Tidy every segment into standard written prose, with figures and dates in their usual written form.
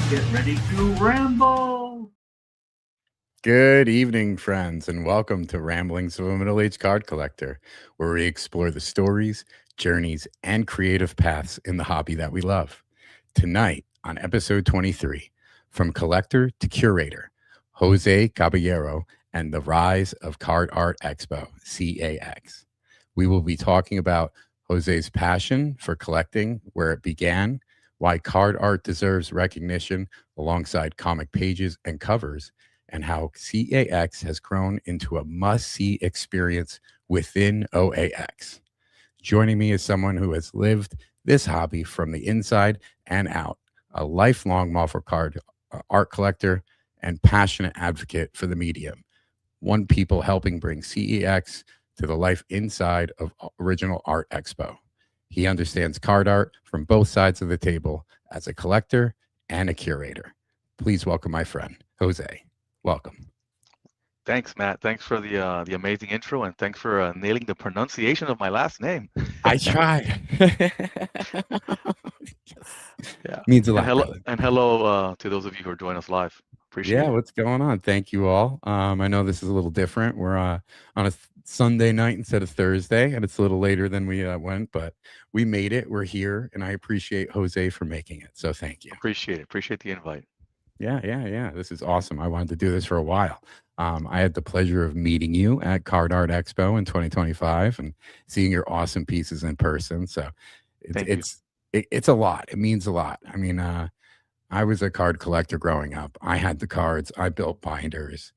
Get ready to ramble. Good evening, friends, and welcome to Ramblings of a Middle-Aged Card Collector, where we explore the stories, journeys, and creative paths in the hobby that we love. Tonight, on episode 23, From Collector to Curator, Jose Caballero and the Rise of Card Art Expo, CAX. We will be talking about Jose's passion for collecting, where it began, why card art deserves recognition alongside comic pages and covers, and how CAX has grown into a must see experience within OAX. Joining me is someone who has lived this hobby from the inside and out, a lifelong Marvel card art collector and passionate advocate for the medium. One people helping bring CEX to the life inside of Original Art Expo. He understands card art from both sides of the table as a collector and a curator. Please welcome my friend, Jose. Welcome. Thanks, Matt. Thanks for the amazing intro, and thanks for nailing the pronunciation of my last name. I tried. Yeah, Means a and lot, hello brother. and hello to those of you who are joining us live. Appreciate Yeah, it. what's going on? Thank you all. I know this is a little different. We're on a Sunday night instead of Thursday, and it's a little later than we went, but we made it. We're here, and I appreciate Jose for making it. So thank you. Appreciate it. Appreciate the invite. Yeah. This is awesome. I wanted to do this for a while. I had the pleasure of meeting you at Card Art Expo in 2025 and seeing your awesome pieces in person. So it's Thank you. it's it's a lot. It means a lot. I mean, I was a card collector growing up. I had the cards. I built binders.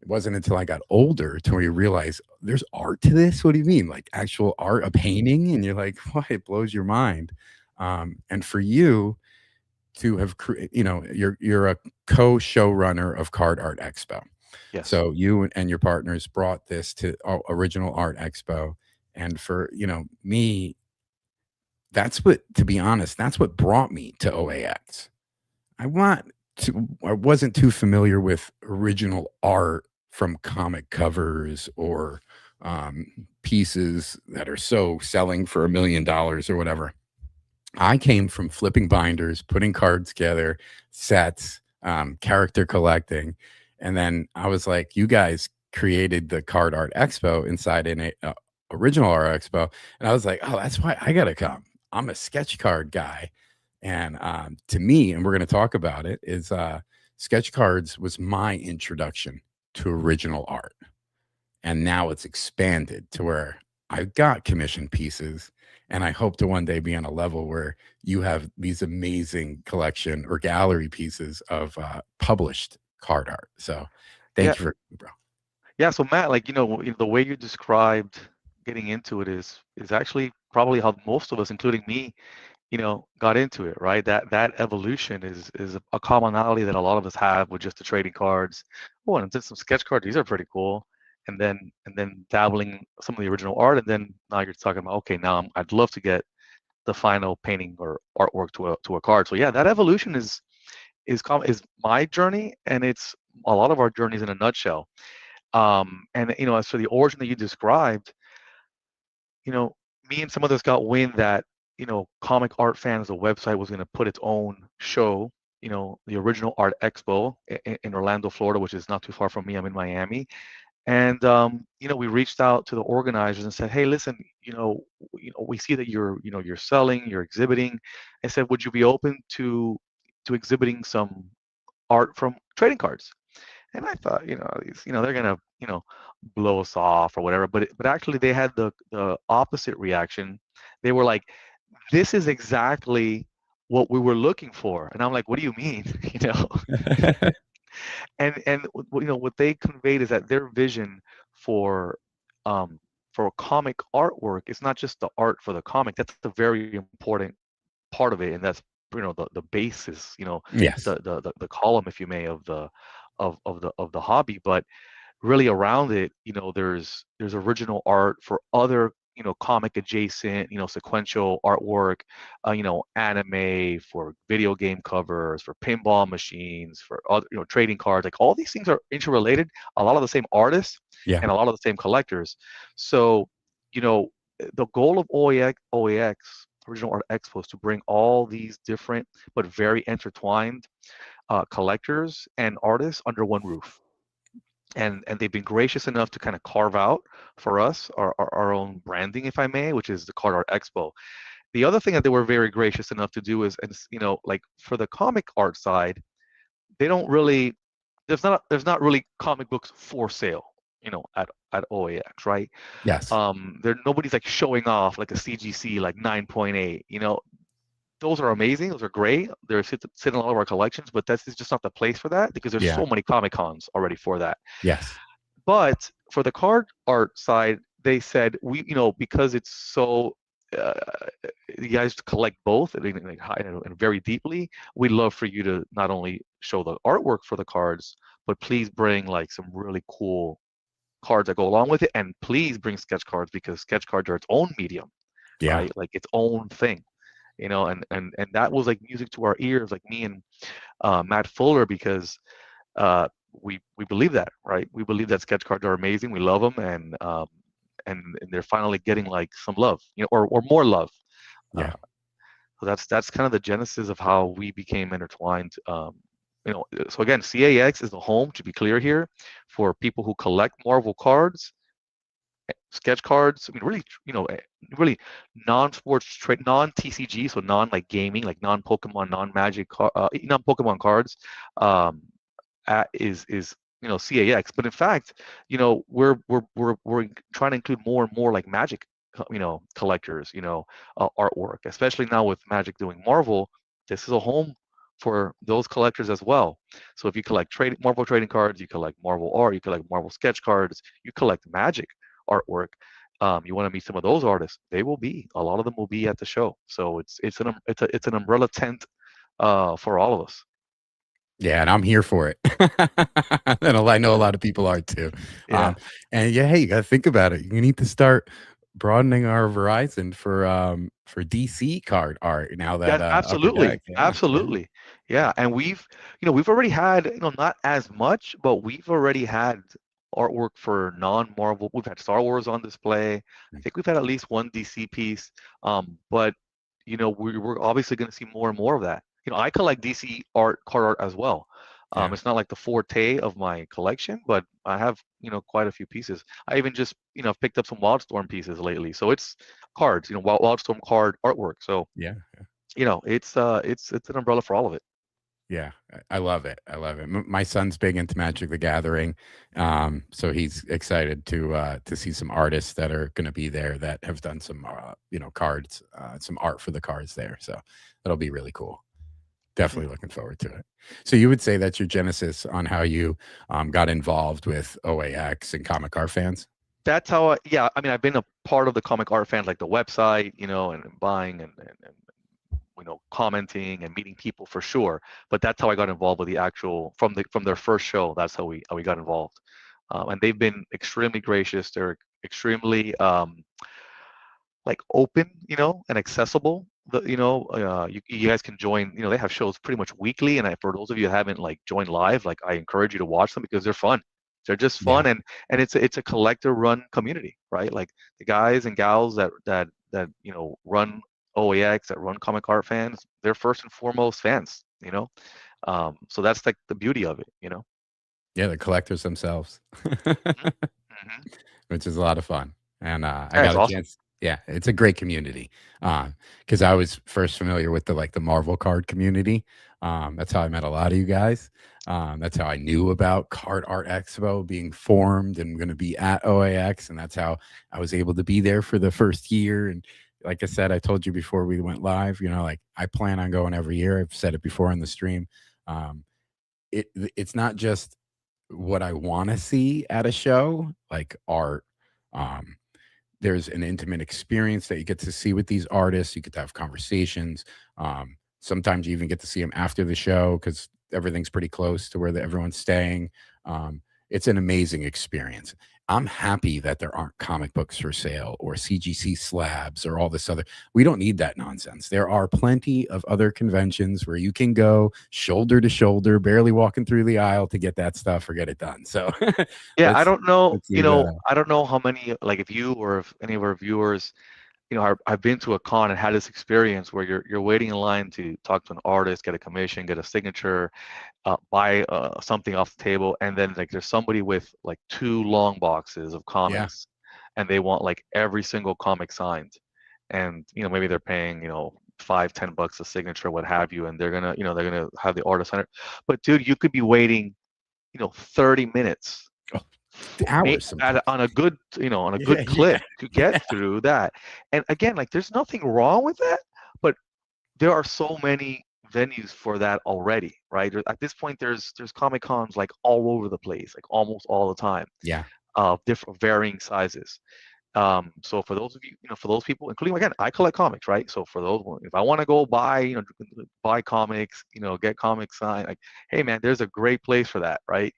It wasn't until I got older to where you realize there's art to this. What do you mean? Like actual art, a painting? And you're like, what? It blows your mind. And for you to have, you're a co-showrunner of Card Art Expo. Yes. So you and your partners brought this to Original Art Expo. And for, me, that's what, to be honest, that's what brought me to OAX. I wasn't too familiar with original art from comic covers or pieces that are so selling for $1 million or whatever. I came from flipping binders, putting cards together, sets, character collecting, and then I was like, "You guys created the Card Art Expo inside an Original Art Expo," and I was like, "Oh, that's why I gotta come. I'm a sketch card guy." And to me, and we're going to talk about it, is sketch cards was my introduction to original art. And now it's expanded to where I've got commissioned pieces. And I hope to one day be on a level where you have these amazing collection or gallery pieces of published card art. So Yeah. thank you for, bro. Yeah. So Matt, like the way you described getting into it is actually probably how most of us, including me, got into it, right? That evolution is a commonality that a lot of us have with just the trading cards. Oh, and then some sketch cards, these are pretty cool. And then dabbling some of the original art, and then now you're talking about, okay, now I'd love to get the final painting or artwork to a card. So yeah, that evolution is my journey, and it's a lot of our journeys in a nutshell. And as for the origin that you described, you know, me and some others got wind that, Comic Art Fans, the website, was going to put its own show, the Original Art Expo in Orlando, Florida, which is not too far from me. I'm in Miami. And, we reached out to the organizers and said, hey, listen, we see that you're selling, you're exhibiting. I said, would you be open to exhibiting some art from trading cards? And I thought, they're gonna, blow us off or whatever. But actually, they had the opposite reaction. They were like, "This is exactly what we were looking for." And I'm like, "What do you mean?" You know? And what they conveyed is that their vision for um, for comic artwork is not just the art for the comic. That's a very important part of it, and that's the basis, Yes. the column, if you may, of the hobby. But really around it, there's original art for other, comic adjacent, sequential artwork, anime, for video game covers, for pinball machines, for other, trading cards. Like, all these things are interrelated. A lot of the same artists Yeah. and a lot of the same collectors. So, you know, the goal of OAX original art expos to bring all these different but very intertwined collectors and artists under one roof. And they've been gracious enough to kind of carve out for us our own branding, if I may, which is the Card Art Expo. The other thing that they were very gracious enough to do is, and like for the comic art side, they don't really there's not really comic books for sale, at OAX, right? Yes. Nobody's like showing off like a CGC like 9.8. Those are amazing. Those are great. They're sitting in all of our collections, but that's just not the place for that because there's Yeah. so many Comic Cons already for that. Yes. But for the card art side, they said because it's so you guys collect both and very deeply. We'd love for you to not only show the artwork for the cards, but please bring like some really cool cards that go along with it, and please bring sketch cards because sketch cards are its own medium, Yeah. right? Like its own thing. And that was like music to our ears, like me and Matt Fuller, because we believe that, right? We believe that sketch cards are amazing. We love them, and they're finally getting like some love, or more love. Yeah. So that's kind of the genesis of how we became intertwined. So again, CAX is the home, to be clear here, for people who collect Marvel cards, sketch cards. I mean, really non-sports trade, non-TCG, so non like gaming, like non-Pokemon, non-Magic, non-Pokemon cards. Is CAX, but in fact, we're trying to include more and more like Magic, collectors, artwork, especially now with Magic doing Marvel. This is a home for those collectors as well. So if you collect Marvel trading cards, you collect Marvel art, you collect Marvel sketch cards, you collect Magic artwork. You want to meet some of those artists? A lot of them will be at the show. So it's an umbrella tent for all of us. Yeah, and I'm here for it. And I know a lot of people are too. Yeah. And yeah, hey, you got to think about it. You need to start broadening our horizon for DC card art now that absolutely, absolutely, yeah. And we've already had not as much, but we've already had artwork for non-Marvel. We've had Star Wars on display. I think we've had at least one DC piece. But we're obviously going to see more and more of that. I collect DC card art as well. It's not like the forte of my collection, but I have quite a few pieces. I even just picked up some Wildstorm pieces lately. So it's cards, Wildstorm card artwork. So yeah, it's an umbrella for all of it. Yeah, I love it. I love it. My son's big into Magic the Gathering, so he's excited to see some artists that are going to be there that have done some cards, some art for the cards there. So that'll be really cool. Definitely looking forward to it. So you would say that's your genesis on how you got involved with OAX and comic art fans? That's how I mean, I've been a part of the comic art fans, like the website, and buying and commenting and meeting people for sure. But that's how I got involved with the actual from their first show. That's how we got involved. And they've been extremely gracious. They're extremely like open, and accessible. You guys can join. They have shows pretty much weekly, and for those of you who haven't like joined live, like I encourage you to watch them because they're fun. They're just fun, and it's a collector run community, right? Like the guys and gals that run OAX, that run comic art fans, they're first and foremost fans, so that's like the beauty of it, Yeah, the collectors themselves, Mm-hmm. which is a lot of fun. And I Yeah, got a awesome. chance. Yeah, it's a great community. Because I was first familiar with the Marvel card community. That's how I met a lot of you guys. That's how I knew about Card Art Expo being formed and going to be at OAX, and that's how I was able to be there for the first year. And like I said, I told you before we went live, like I plan on going every year. I've said it before on the stream. It's not just what I want to see at a show, like art. There's an intimate experience that you get to see with these artists. You get to have conversations. Sometimes you even get to see them after the show because everything's pretty close to where everyone's staying. It's an amazing experience. I'm happy that there aren't comic books for sale or CGC slabs or all this other. We don't need that nonsense. There are plenty of other conventions where you can go shoulder to shoulder, barely walking through the aisle to get that stuff or get it done. So yeah, I don't know, I I don't know how many, like if you or if any of our viewers I've been to a con and had this experience where you're waiting in line to talk to an artist, get a commission, get a signature, buy something off the table, and then like there's somebody with like 2 long boxes of comics, and they want like every single comic signed, and maybe they're paying $5-10 a signature, what have you, and they're gonna have the artist sign it. But dude, you could be waiting 30 minutes Hours sometimes. on a good clip to get through that. And again, like there's nothing wrong with that, but there are so many venues for that already, right? At this point, there's Comic Cons like all over the place, like almost all the time, Yeah. different varying sizes. So for those of you, for those people, including again, I collect comics, right? So for those, if I want to go buy, buy comics, get comics signed, like, hey man, there's a great place for that, right?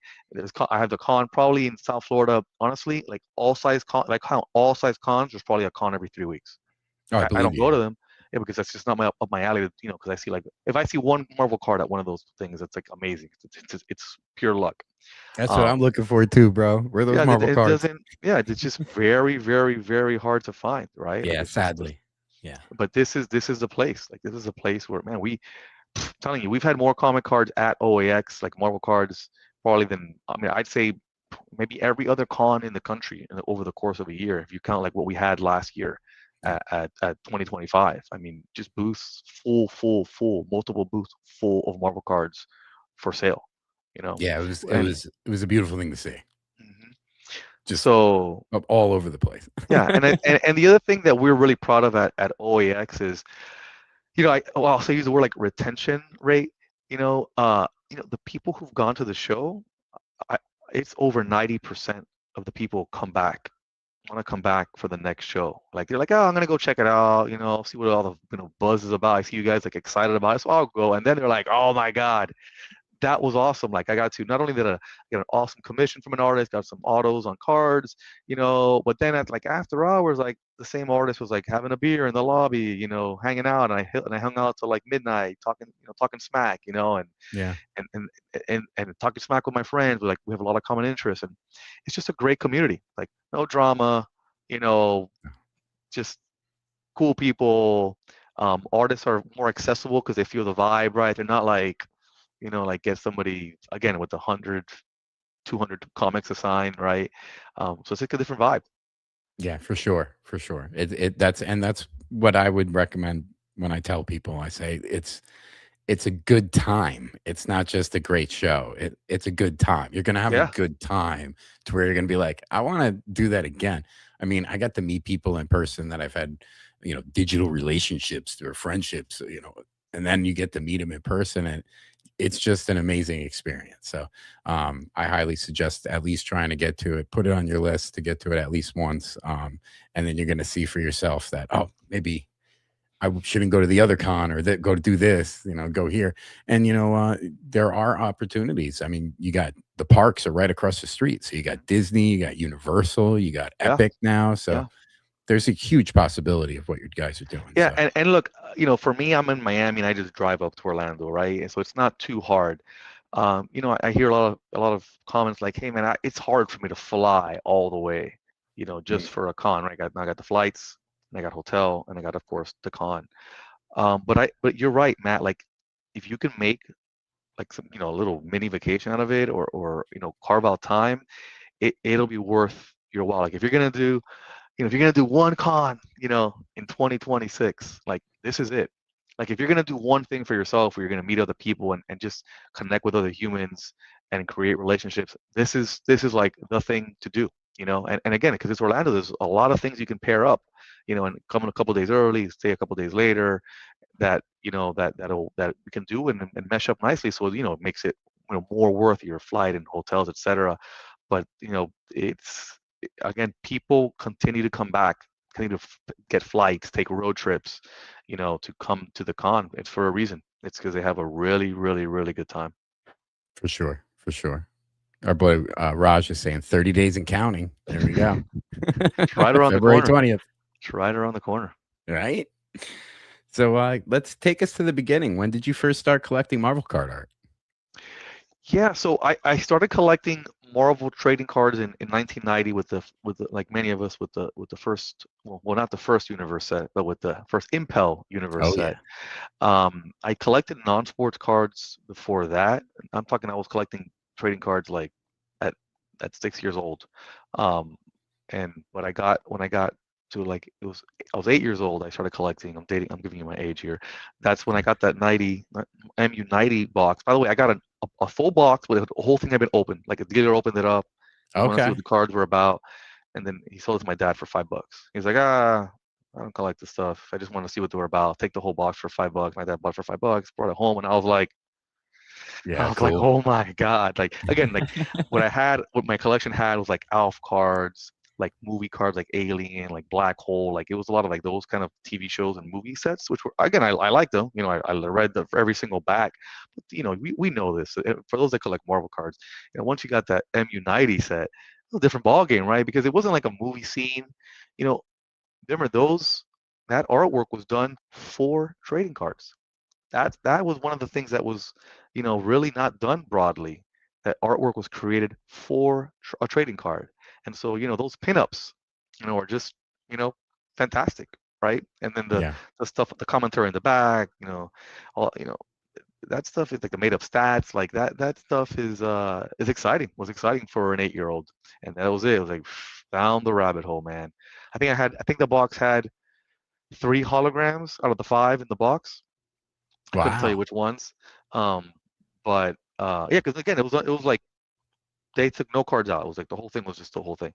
I have the con probably in South Florida. Honestly, like all size cons, there's probably a con every 3 weeks. Oh, I I believe don't you. go to them, because that's just not up my alley. Because I see like if I see one Marvel card at one of those things, it's like amazing. It's pure luck. That's what I'm looking for too, bro. Where are those Marvel it cards? doesn't. Yeah, it's just very, very, very hard to find, right? Yeah, Like it's sadly. Yeah. But this is the place. Like this is a place where, man, telling you, we've had more comic cards at OAX, like Marvel cards, probably than, I mean, I'd say maybe every other con in the country over the course of a year, if you count like what we had last year at 2025. I mean, just booths full, multiple booths full of Marvel cards for sale. Yeah, it was a beautiful thing to see. Mhm. Just so all over the place. yeah, and the other thing that we're really proud of at OAX is, I'll also use the word like retention rate. The people who've gone to the show, it's over 90% of the people want to come back for the next show. Like they're like, oh, I'm gonna go check it out. See what all the buzz is about. I see you guys like excited about it, so I'll go. And then they're like, oh my god, that was awesome. Like I got to not only did I get an awesome commission from an artist, got some autos on cards, but then like after hours, like the same artist was like having a beer in the lobby, hanging out, and I hung out till like midnight talking smack, and Yeah. and talking smack with my friends. We have a lot of common interests, and it's just a great community. Like no drama, just cool people. Artists are more accessible because they feel the vibe, right? They're not like like get somebody again with 100, 200 comics assigned, right? So it's like a different vibe. Yeah, for sure. That's what I would recommend when I tell people. I say it's a good time. It's not just a great show. It's a good time. You're gonna have a good time to where you're gonna be like, I want to do that again. I mean, I got to meet people in person that I've had, digital relationships or friendships, and then you get to meet them in person, and it's just an amazing experience. So I highly suggest at least trying to get to it. Put it on your list to get to it at least once, and then you're going to see for yourself that, oh, maybe I shouldn't go to the other con or go to do this, go here. And, there are opportunities. I mean, you got the parks are right across the street. So you got Disney, you got Universal, you got Epic now. So there's a huge possibility of what you guys are doing. Yeah, so. and look, for me, I'm in Miami and I just drive up to Orlando, right? And so it's not too hard. I hear a lot of comments like, "Hey, man, it's hard for me to fly all the way, just for a con, right? I got the flights, and I got hotel, and I got, of course, the con. But you're right, Matt. Like, if you can make like some, a little mini vacation out of it, or carve out time, it'll be worth your while. Like, if you're gonna do one con, in 2026, like this is it. Like if you're gonna do one thing for yourself, where you're gonna meet other people and just connect with other humans and create relationships, this is like the thing to do. And again, because it's Orlando, there's a lot of things you can pair up, and come in a couple days early, stay a couple days later, that that we can do and mesh up nicely. So it makes it more worth your flight and hotels, etc. But it's again, people continue to come back, continue to get flights, take road trips, to come to the con. It's for a reason. It's because they have a really, really, really good time. For sure. Our boy Raj is saying 30 days and counting. There we go. It's right around February the corner. 20th. It's right around the corner. Right. So let's take us to the beginning. When did you first start collecting Marvel card art? Yeah, so I started collecting Marvel trading cards in 1990 with the like many of us with the first, well, not the first universe set, but with the first Impel universe Oh yeah. set. I collected non-sports cards before that. I'm talking, I was collecting trading cards like at 6 years old. And what I got when I got to like, I was 8 years old. I started collecting. I'm giving you my age here. That's when I got that 90 MU 90 box. By the way, I got a full box with the whole thing had been opened. Like the dealer opened it up. He wanted to see what Okay. the cards were about, and then he sold it to my dad for $5. He was like, I don't collect this stuff. I just want to see what they were about. Take the whole box for $5. My dad bought it for $5, brought it home, and I Yeah, was like, cool. oh my God. Like again, like what my collection had was like ALF cards, like movie cards, like Alien, like Black Hole. Like it was a lot of like those kind of TV shows and movie sets, which were, again, I like them. You know, I read for every single back. But you know, we know this. For those that collect Marvel cards, you know, once you got that MU90 set, it was a different ball game, right? Because it wasn't like a movie scene. You know, remember that artwork was done for trading cards. That was one of the things that was, you know, really not done broadly. That artwork was created for a trading card, and so you know those pinups, you know, are just, you know, fantastic, right? And then Yeah. the stuff, the commentary in the back, you know, all, you know, that stuff is like the made up stats, like that stuff is exciting. Was exciting for an 8 year old, and that was it. It was like down the rabbit hole, man. I think the box had 3 holograms out of the 5 in the box. I couldn't tell you Wow. which ones. But yeah, because again, it was like they took no cards out. It was like the whole thing was just the whole thing.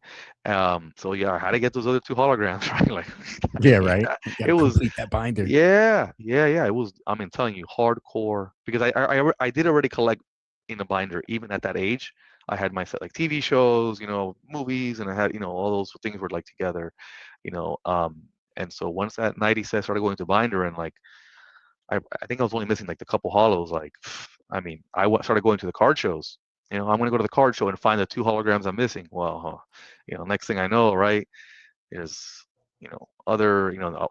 So yeah, I had to get those other 2 holograms, right? Like, I Yeah, mean, right. You got it to was, complete that binder. yeah. It was. I mean, telling you, hardcore. Because I did already collect in a binder even at that age. I had my set like TV shows, you know, movies, and I had, you know, all those things were like together, you know. And so once that 90 set started going to binder, and like I think I was only missing like the couple hollows. Like, I mean, started going to the card shows. You know, I'm going to go to the card show and find the 2 holograms I'm missing. Well, you know, next thing I know, right, is, you know, other, you know,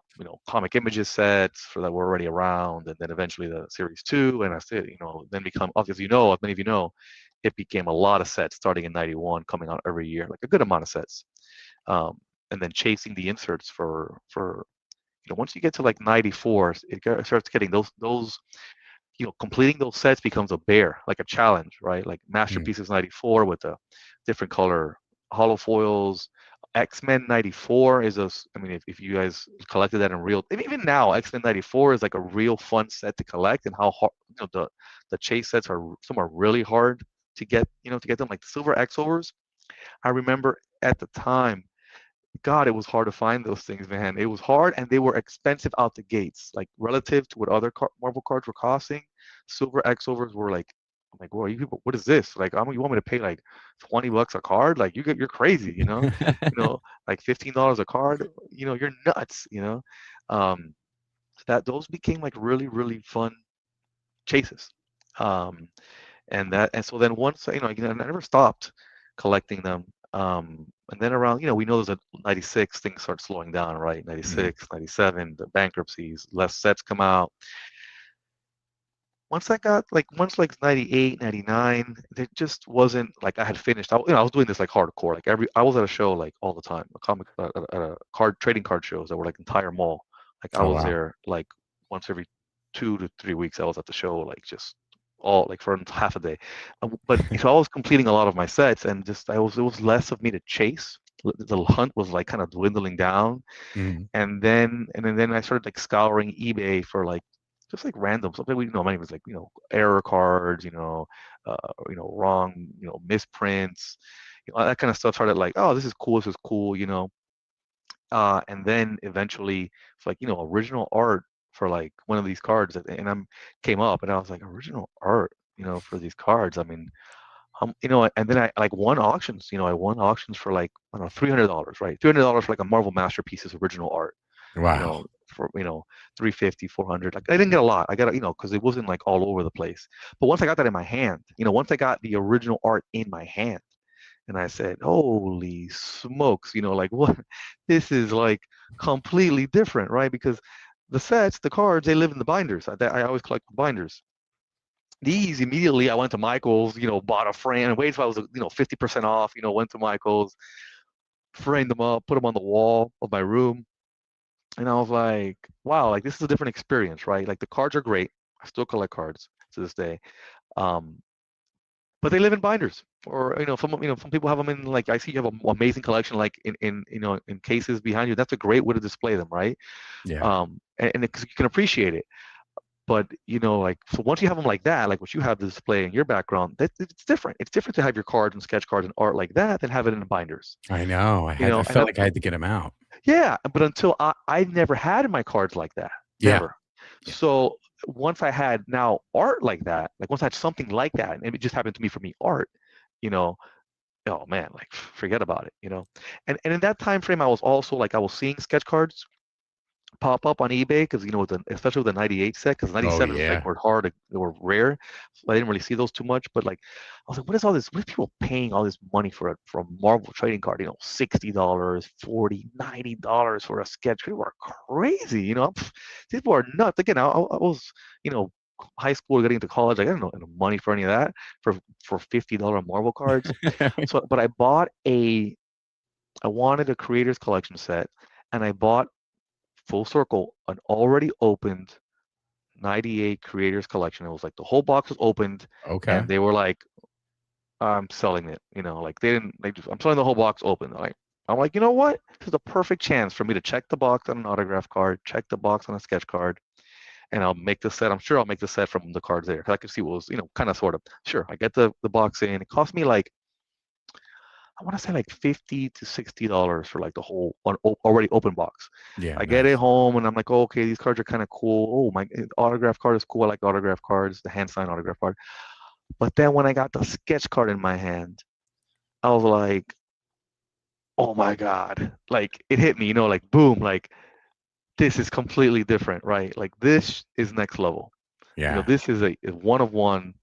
comic images sets for that were already around, and then eventually the series 2, and I said, you know, then become, obviously, you know, as many of you know, it became a lot of sets starting in '91, coming out every year, like a good amount of sets, and then chasing the inserts for you know, once you get to like '94, starts getting those, you know, completing those sets becomes a bear, like a challenge, right? Like Mm. Masterpieces '94 with the different color hollow foils. X-Men '94 is I mean, if you guys collected that in real, and even now, X-Men '94 is like a real fun set to collect, and how hard, you know, the chase sets are, some are really hard to get, you know, to get them, like the silver X-overs. I remember at the time, God, it was hard to find those things, man. It was hard, and they were expensive out the gates, like relative to what other Marvel cards were costing. Silver X overs were like, I'm like, well, you people, what is this? Like, you want me to pay like $20 a card? Like, you're crazy, you know? You know, like $15 a card. You know, you're nuts, you know? Um, that those became like really, really fun chases. Um, and so then once, you know, I never stopped collecting them. And then around, you know, we know there's a '96, things start slowing down, right? Mhm. '96, '97, the bankruptcies, less sets come out. Once like '98, '99, there just wasn't like I had finished. You know, I was doing this like hardcore. Like I was at a show like all the time, a comic, at a card trading card shows that were like entire mall. Like I Oh was wow. there like once every 2 to 3 weeks. I was at the show, like just all like for half a day. But so I was completing a lot of my sets, and just it was less of me to chase. The hunt was like kind of dwindling down, Mhm. and then I started like scouring eBay for like just like random something. We, you know, mine was like, you know, error cards, you know, wrong, you know, misprints, you know, that kind of stuff. Started like, oh, this is cool, you know. And then eventually, it's like, you know, original art for like one of these cards, and I'm came up, and I was like, original art, you know, for these cards. I mean, you know, and then I like won auctions. You know, I won auctions for like, I don't know, $300, right? $300 for like a Marvel Masterpieces original art, you Wow. know, for, you know, 350, 400. Like I didn't get a lot. I got, you know, because it wasn't like all over the place. But once I got that in my hand, you know, once I got the original art in my hand, and I said, holy smokes, you know, like what? This is like completely different, right? Because the sets, the cards, they live in the binders. I always collect binders. these immediately I went to Michael's, bought a frame and waited till I was 50% off, went to Michael's, framed them up, put them on the wall of my room. And I was like, wow, like this is a different experience, right? Like the cards are great. I still collect cards to this day. Um, but they live in binders, or some people have them in, like, I see you have an amazing collection, like in cases behind you. That's a great way to display them, right? Yeah. And you can appreciate it. But like, so once you have them like that, like what you have to display in your background, it's different. It's different to have your cards and sketch cards and art like that than have it in binders. I know. I And felt like I had to get them out. yeah, but until I never had my cards like that, Yeah. never. Yeah. So once I had now art like that, like once I had something like that, and it just happened to me for me, art, you know, oh man, like forget about it, And in that time frame, I was also like, I was seeing sketch cards pop up on eBay because especially with the 98 set, because Oh 97 like yeah. were hard, they were rare, so I didn't really see those too much. But like, I was like, what is all this? What are people paying all this money for a Marvel trading card? $60, $40, $90 for a sketch. People are crazy. People are nuts. Again, I was high school getting into college. Like, I didn't know money for any of that for $50 Marvel cards. So, but I wanted a creators collection set, and I bought full circle an already opened 98 creators collection. It was like the whole box was opened, Okay. and they were like, I'm selling it. Like they didn't, I'm selling the whole box open. I'm like, you know what? This is a perfect chance for me to check the box on an autograph card, check the box on a sketch card, and I'll make the set. I'm sure I'll make the set from the cards there, because I could see what was, kind of sort of. Sure, I get the box in. It cost me like, I want to say like $50 to $60 for like the whole already open box. Yeah. I get it Nice. home and I'm like, oh, okay, these cards are kind of cool. Oh, my autograph card is cool. I like autograph cards, the hand signed autograph card. But then when I got the sketch card in my hand, I was like, oh my God. Like it hit me, like boom, like this is completely different, right? Like this is next level. Yeah. This is a one of one.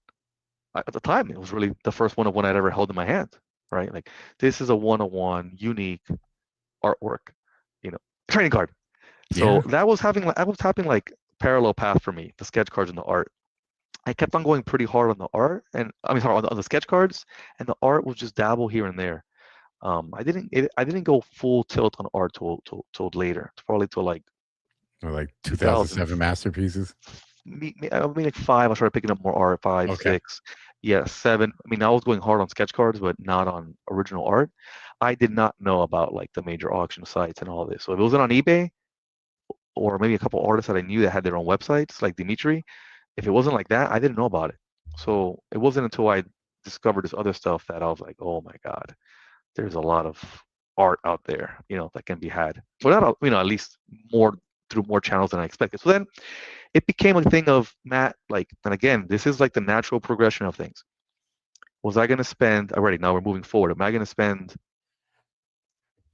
At the time, it was really the first one of one I'd ever held in my hand, right? Like this is a one of one unique artwork, you know, trading card. So Yeah. that was happening like parallel path for me, the sketch cards and the art. I kept on going pretty hard on the art, and I mean, sorry, on the sketch cards, and the art was just dabble here and there. I didn't go full tilt on art till later, probably till like Or like 2000. 2007 masterpieces. I mean, like five. I started picking up more art. Five, Okay. six, yeah, seven. I mean, I was going hard on sketch cards, but not on original art. I did not know about like the major auction sites and all this. So if it wasn't on eBay, or maybe a couple artists that I knew that had their own websites, like Dimitri, if it wasn't like that, I didn't know about it. So it wasn't until I discovered this other stuff that I was like, oh my God, there's a lot of art out there, that can be had. Well, not, at least more through more channels than I expected. So then it became a thing of, Matt, like, and again, this is like the natural progression of things. Was I going to spend, already now we're moving forward, am I going to spend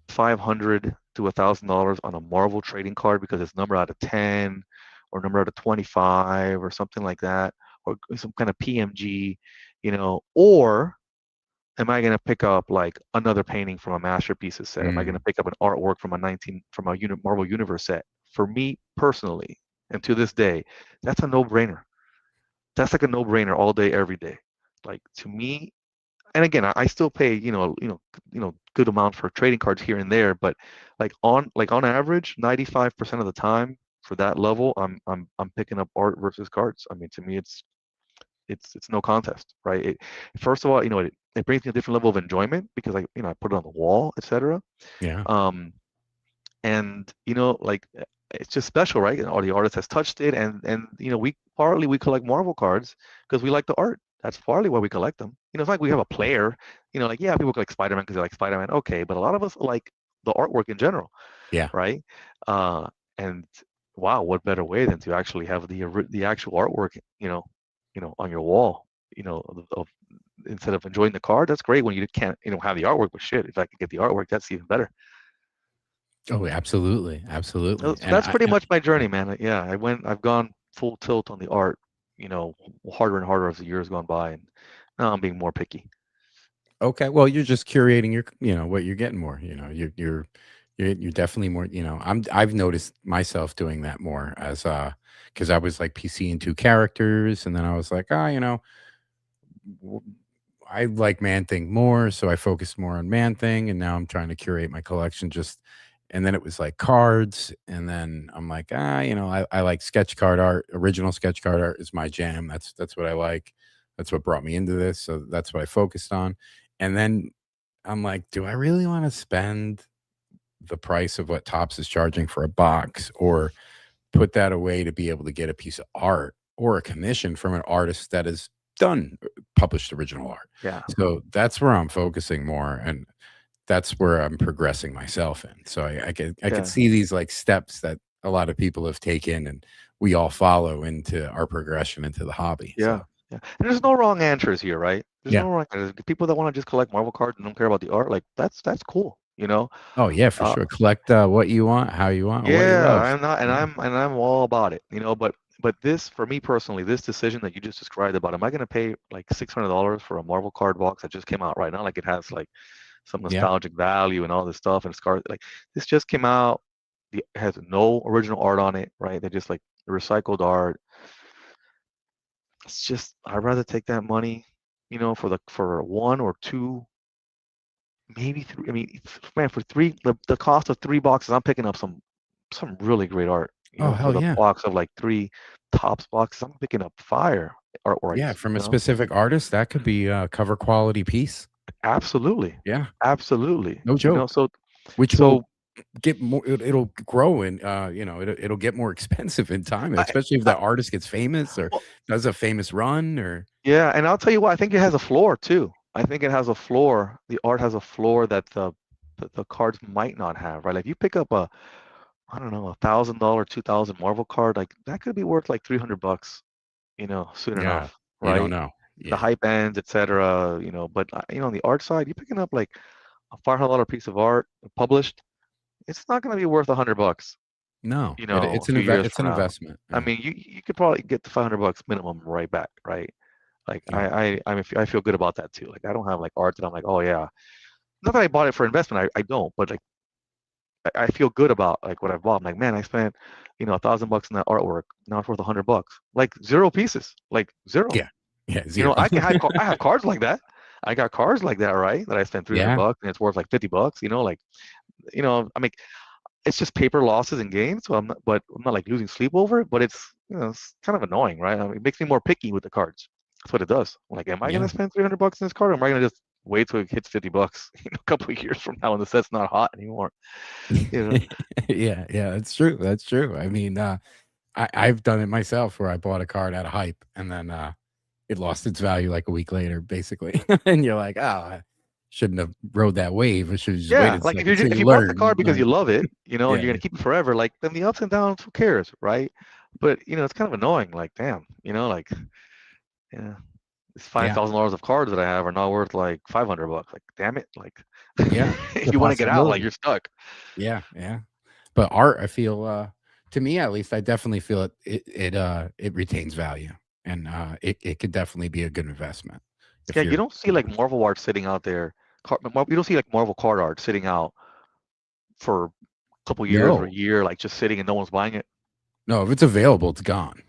$500 to $1,000 on a Marvel trading card because it's number out of 10 or number out of 25 or something like that, or some kind of PMG, or am I going to pick up like another painting from a masterpieces set? Am I going to pick up an artwork from a Marvel Universe set? For me personally, and to this day, that's a no-brainer. That's like a no-brainer all day, every day. Like to me, and again, I still pay, good amount for trading cards here and there, but like on average, 95% of the time for that level, I'm picking up art versus cards. I mean, to me, it's no contest, right? First of all, it brings me a different level of enjoyment because I put it on the wall, etc. Yeah. Um, and like it's just special, right? And all the artist has touched it, and we collect Marvel cards because we like the art. That's partly why we collect them. It's like we have a player. Like, yeah, people collect Spider-Man because they like Spider-Man. Okay, but a lot of us like the artwork in general, Yeah. right? And wow, what better way than to actually have the actual artwork, on your wall, instead of enjoying the card. That's great when you can't, have the artwork. But shit, if I could get the artwork, that's even better. Oh, absolutely. Absolutely. So And that's I pretty and much my journey, man. Yeah, I've gone full tilt on the art, harder and harder as the years gone by, and now I'm being more picky. okay, well, you're just curating your, what you're getting more, You're definitely more, I've noticed myself doing that more as because I was like PC and two characters, and then I was like, w- I like Man Thing more, so I focused more on Man Thing, and now I'm trying to curate my collection and then it was like cards, and then I'm like, I like sketch card art. Original sketch card art is my jam. That's what I like. That's what brought me into this, so that's what I focused on. And then I'm like, do I really want to spend the price of what Topps is charging for a box, or put that away to be able to get a piece of art or a commission from an artist that has done published original art? Yeah. So that's where I'm focusing more, and that's where I'm progressing myself in. So I could see these like steps that a lot of people have taken, and we all follow into our progression into the hobby. Yeah. So Yeah. And there's no wrong answers here, right? There's yeah. no wrong answers. People that want to just collect Marvel cards and don't care about the art, like that's cool, you know. Oh yeah, for Uh, sure. Collect what you want, how you want, and what you yeah, love. I'm not, and Yeah. I'm all about it, you know. But this, for me personally, this decision that you just described about, am I going to pay like $600 for a Marvel card box that just came out right now? Like it has like some Yeah. nostalgic value and all this stuff, and it's card like this just came out. It has no original art on it, right? They're just like recycled art. It's just I'd rather take that money, you know, for one or two, maybe three. I mean, man, for three, the cost of three boxes, I'm picking up some really great art. You Oh know, for hell the yeah. box of like three Tops boxes, I'm picking up fire Yeah, artworks. from You a know, specific artist, that could be a cover quality piece. absolutely, Yeah, absolutely. no You know, joke. Which will so get more. It'll grow, and it'll get more expensive in time, I, especially if I the artist gets famous or well, does a famous run. Or yeah, and I'll tell you what, I think it has a floor too. I think it has a floor. The art has a floor that the cards might not have, right? Like if you pick up a, I don't know, $1,000, 2,000 Marvel card, like that could be worth like $300, you know, soon yeah, enough, you don't right? know. The Yeah, hype ends, etc. You know, but you know, on the art side, you're picking up like a $500 piece of art published. It's not going to be worth $100, no, you know, a few years it's an from now. investment. I Yeah, mean, you could probably get the $500 minimum right back, right? Like yeah, I feel good about that too. Like I don't have like art that I'm like, oh yeah. Not that I bought it for investment. I don't, but like I feel good about like what I've bought. I'm like, man, I spent, you know, $1,000 in that artwork. Now it's worth $100. Like zero pieces. Like zero. yeah, yeah. You know, Zero. I have cards like that. I got cards like that, right? That I spent 300 Yeah, bucks and it's worth like $50. You know, like, you know, I mean, it's just paper losses and gains. So I'm not like losing sleep over it. But it's, you know, it's kind of annoying, right? I mean, it makes me more picky with the cards. That's what it does. I'm like, am I gonna yeah. spend $300 in this card, or am I gonna just wait till it hits $50? You know, a couple of years from now when the set's not hot anymore. You know. Yeah, yeah, that's true. That's true. I mean, I've done it myself where I bought a card at a hype, and then it lost its value like a week later, basically. And you're like, oh, I shouldn't have rode that wave. I should have just Yeah, waited a like second. So if you you bought the learn, card because you love it, you know, and yeah, you're gonna keep it forever, like then the ups and downs, who cares, right? But you know, it's kind of annoying. Like, damn, you know, like yeah, these yeah, $5,000 of cards that I have are not worth like $500. Like, damn it, like yeah. The you want to get out, like possibility. you're stuck. Yeah, yeah. But art, I feel, to me at least, I definitely feel it retains value, and it could definitely be a good investment Yeah, if you you're. don't see like Marvel art sitting out there. You don't see like Marvel card art sitting out for a couple years or a No, year, like just sitting and no one's buying it. no. If it's available, it's gone.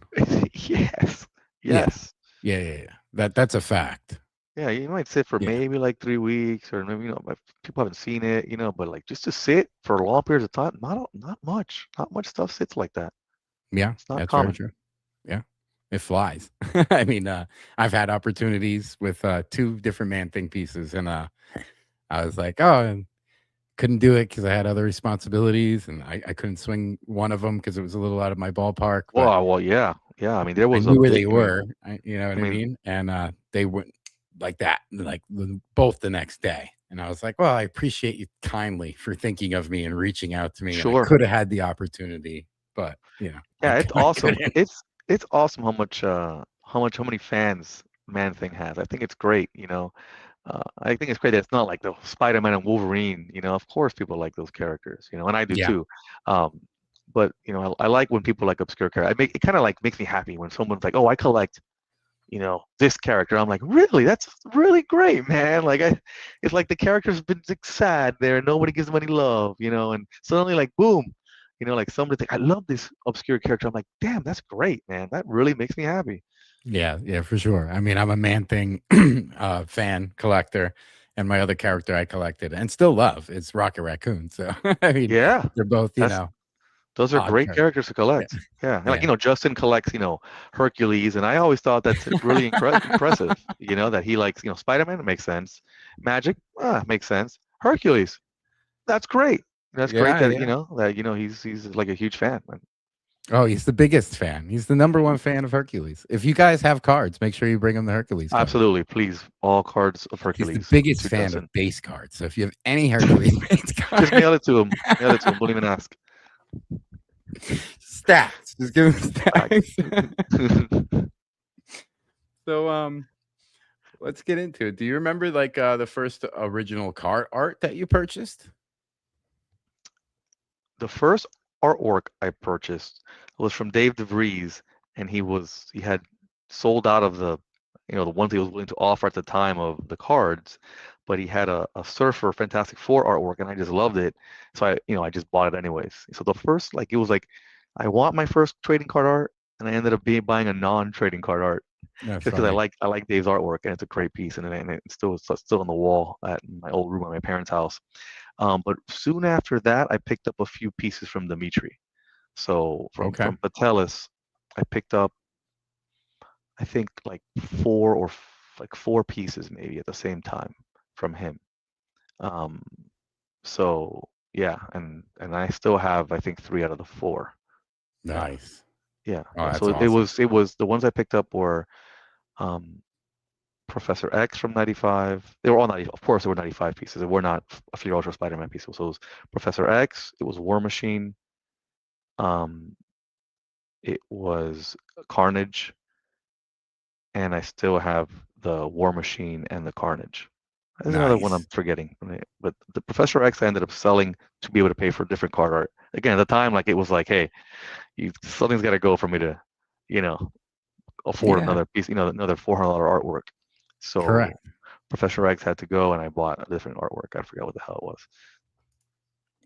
Yes, Yeah, yes. yeah, yeah, yeah. That's a fact. Yeah, you might sit for Yeah, maybe like 3 weeks, or maybe, you know, if people haven't seen it, you know, but like just to sit for long periods of time, not much stuff sits like that. yeah. It's not That's very common. true. Yeah, it flies. I mean, I've had opportunities with two different Man Thing pieces, and I was like, oh, and couldn't do it because I had other responsibilities, and I couldn't swing one of them because it was a little out of my ballpark. But Well, yeah, yeah. I mean, there I was a knew where big. they I mean, were. You know what I I mean, mean? And they went like that, like both the next day. And I was like, well, I appreciate you kindly for thinking of me and reaching out to me. And I sure. could have had the opportunity, but Yeah, it's I awesome. couldn't. It's awesome how many fans Man Thing has. I think it's great. You know, I think it's great that it's not like the Spider-Man and Wolverine. You know, of course people like those characters. You know, and I do Yeah. too. Um, but you know, I like when people like obscure characters. It kind of like makes me happy when someone's like, oh, I collect, this character. I'm like, really? That's really great, man. Like it's like the character's been like, sad there, and nobody gives them any love, and suddenly like boom, like somebody think I love this obscure character. I'm like, damn, that's great, man. That really makes me happy. Yeah, for sure. I mean, I'm a Man Thing fan collector, and my other character I collected and still love is Rocket Raccoon. So I mean, Yeah, they're both, those are odd great characters to Yeah. collect. Yeah, and Yeah. like Justin collects Hercules, and I always thought that's really impressive. That he likes Spider-Man. It makes sense. Magic, makes sense. Hercules, that's great. That's great that he's like a huge fan. Oh, he's the biggest fan. He's the number one fan of Hercules. If you guys have cards, make sure you bring him the Hercules card. Absolutely, please, all cards of Hercules. He's the biggest fan Justin. of base cards. So if you have any Hercules base cards, just mail it to him. Mail it to him. Don't even ask. Stacks. Just give him stacks. So let's get into it. Do you remember like the first original card art that you purchased? The first artwork I purchased was from Dave DeVries, and he had sold out of the the ones he was willing to offer at the time of the cards, but he had a Surfer Fantastic Four artwork, and I just loved it, so I just bought it anyways. So the first it was like I want my first trading card art, and I ended up buying a non-trading card art just because I like Dave's artwork, and it's a great piece, and it's still on the wall at my old room at my parents' house. But soon after that, I picked up a few pieces from Dimitri. So from Patelis, I picked up, I think like four pieces maybe at the same time from him. So yeah, and I still have I think 3 out of the 4. Nice. Yeah. Oh, So awesome. it was the ones I picked up were Professor X from 95. They were all 90. Of course, they were 95 pieces. They were not a Fleet Ultra Spider-Man pieces. So it was Professor X. It was War Machine. It was Carnage, and I still have the War Machine and the Carnage. There's another one I'm forgetting, but the Professor X I ended up selling to be able to pay for different card art. Again, at the time, it was like, hey, something's got to go for me to, afford another piece, another $400 artwork. So correct. Professor X had to go, and I bought a different artwork. I forgot what the hell it was.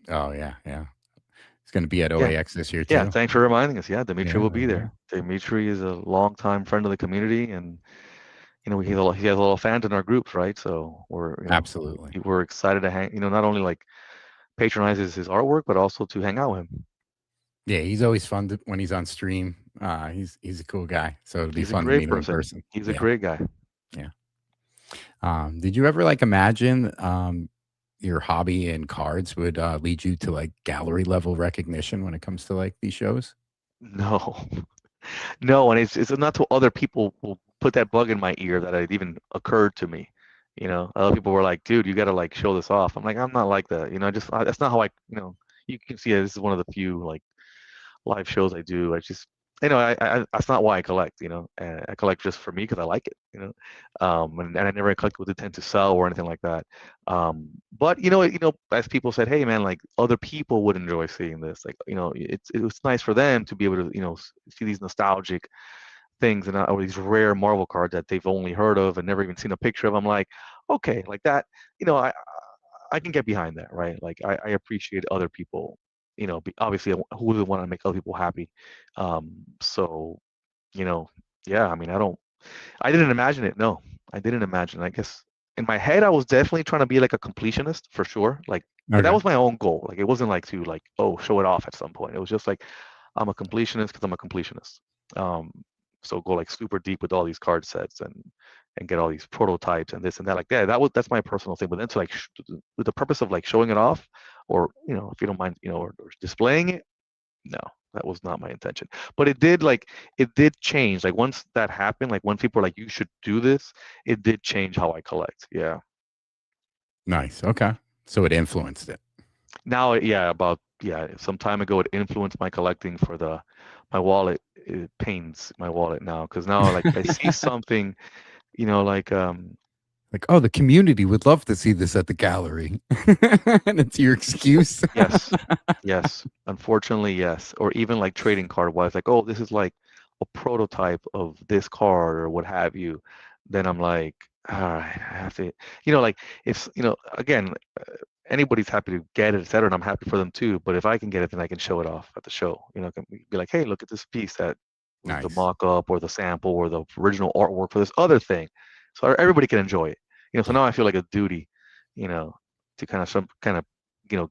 Oh yeah. It's going to be at OAX this year too. Yeah, thanks for reminding us. Yeah, Dimitri will be there. Dimitri is a longtime friend of the community, and he has a lot of fans in our groups, right? So absolutely we're excited to hang. Not only like patronizes his artwork, but also to hang out with him. Yeah, he's always fun when he's on stream. He's a cool guy, so it'll be fun to meet him in person. He's a great guy. Yeah. Did you ever imagine your hobby in cards would lead you to gallery level recognition when it comes to these shows? No, and it's not till other people will put that bug in my ear that it even occurred to me. Other people were like, "Dude, you got to show this off." I'm like, I'm not like that. That's not how I. You can see this is one of the few live shows I do. I just I that's not why I collect. I collect just for me because I like it. And I never collect with intent to sell or anything like that. But as people said, hey man, other people would enjoy seeing this. It was nice for them to be able to see these nostalgic things and or these rare Marvel cards that they've only heard of and never even seen a picture of. I'm like, okay, like that. I can get behind that, right? I appreciate other people. Obviously, who would want to make other people happy? So, yeah. I mean, I didn't imagine it. No, I didn't imagine. I guess in my head, I was definitely trying to be like a completionist for sure. But that was my own goal. It wasn't to show it off at some point. It was just I'm a completionist because I'm a completionist. So go super deep with all these card sets and get all these prototypes and this and that that's my personal thing. But then to with the purpose of showing it off, or if you don't mind, or displaying it, no, that was not my intention. But it did change. Once that happened, once people were like, you should do this, it did change how I collect. Yeah. Nice. Okay. So it influenced it. Now, some time ago it influenced my collecting for my wallet. It pains my wallet now because now I see something, oh, the community would love to see this at the gallery. And it's your excuse. Yes. Unfortunately, yes. Or even trading card wise, oh, this is a prototype of this card or what have you, then I'm like, all right, I have to, like if, again, anybody's happy to get it, et cetera, and I'm happy for them too. But if I can get it, then I can show it off at the show. Can be like, hey, look at this piece that was the Nice. mock-up or the sample or the original artwork for this other thing, so everybody can enjoy it. So now I feel like a duty, to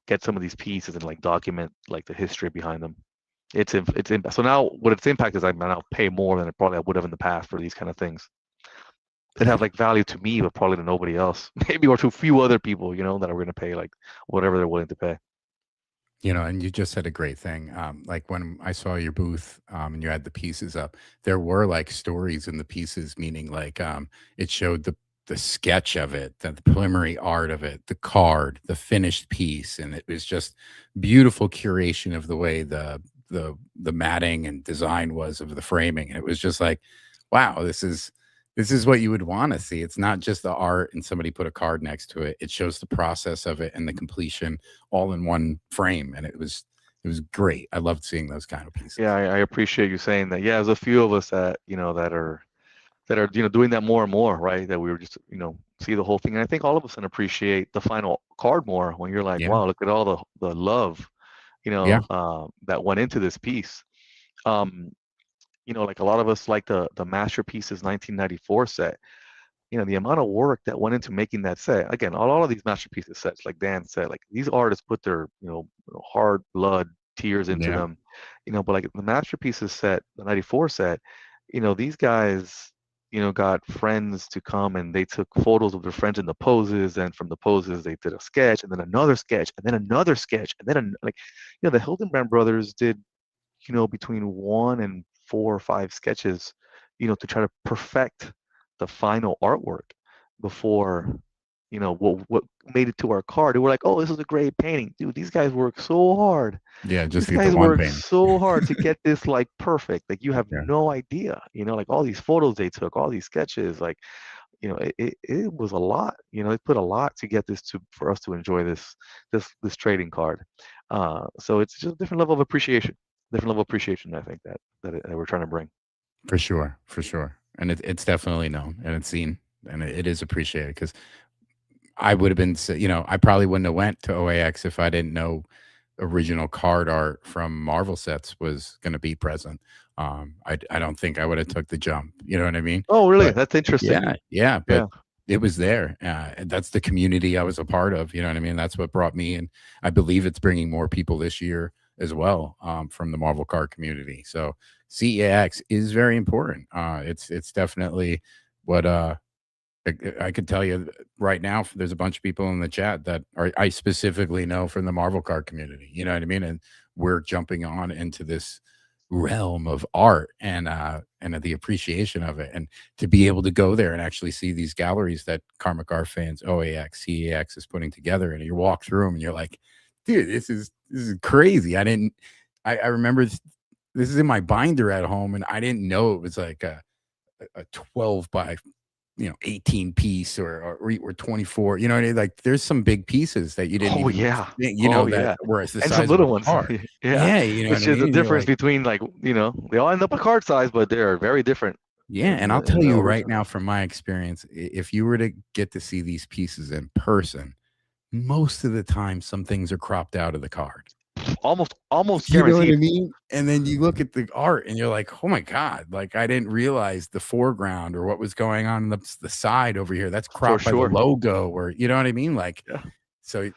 get some of these pieces and like document like the history behind them. So now what its impact is, I now pay more than I would have in the past for these kind of things that have like value to me, but probably to nobody else, maybe, or to a few other people, that are going to pay like whatever they're willing to pay. And you just said a great thing. Like when I saw your booth, and you had the pieces up, there were like stories in the pieces, meaning like it showed the sketch of it, the preliminary art of it, the card, the finished piece, and it was just beautiful curation of the way the matting and design was of the framing. And it was just like, wow, this is what you would want to see. It's not just the art and somebody put a card next to it. It shows the process of it and the completion all in one frame. And it was great. I loved seeing those kind of pieces. Yeah, I appreciate you saying that. Yeah, there's a few of us that that are doing that more and more, right? That we were just see the whole thing. And I think all of us can appreciate the final card more when you're like, Yeah. wow, look at all the love, Yeah. that went into this piece. Like a lot of us like the Masterpieces 1994 set. The amount of work that went into making that set. Again, a lot of these Masterpieces sets, like Dan said, like these artists put their hard blood, tears into Yeah. them. But like the Masterpieces set, the 94 set, these guys got friends to come and they took photos of their friends in the poses, and from the poses they did a sketch and then another sketch and then another sketch and then the Hildenbrand brothers did between 1 and 4 or 5 sketches, to try to perfect the final artwork before, what made it to our card. And we're like, oh, this is a great painting. Dude, these guys work so hard. Yeah. Just These to get the guys one work painting. so hard to get this like perfect. Like you have Yeah. no idea, like all these photos they took, all these sketches, like, it was a lot. They put a lot to get this for us to enjoy this trading card. So it's just a different level of appreciation. I think that we're trying to bring. For sure. For sure. And it's definitely known and it's seen and it is appreciated because I would have been, I probably wouldn't have went to OAX if I didn't know original card art from Marvel sets was going to be present. I don't think I would have took the jump. You know what I mean? Oh, really? But That's interesting. yeah, but Yeah. it was there. And that's the community I was a part of. You know what I mean? That's what brought me, and I believe it's bringing more people this year as well, from the Marvel card community. So CAX is very important. It's definitely what I could tell you right now, there's a bunch of people in the chat that I specifically know from the Marvel card community. You know what I mean? And we're jumping on into this realm of art and the appreciation of it, and to be able to go there and actually see these galleries that Karmic Art fans, OAX, CAX is putting together, and you walk through them and you're like, dude, this is crazy. I remember this is in my binder at home, and I didn't know it was like a 12 by 18 piece or 24, you know what I mean? Like there's some big pieces that you didn't Oh, even yeah. think, Oh, that yeah. were the And some size of little a ones. car. Yeah. Yeah, you know what Which I is the mean? And you're difference like, between they all end up a card size, but they are very different yeah, in and I'll the tell you right original. now from my experience, if you were to get to see these pieces in person, most of the time some things are cropped out of the card. Almost You know what I guaranteed. mean? And then you look at the art and you're like, "Oh my god, like I didn't realize the foreground or what was going on the side over here. That's For cropped by the sure. logo," or you know what I mean? Like, Yeah. so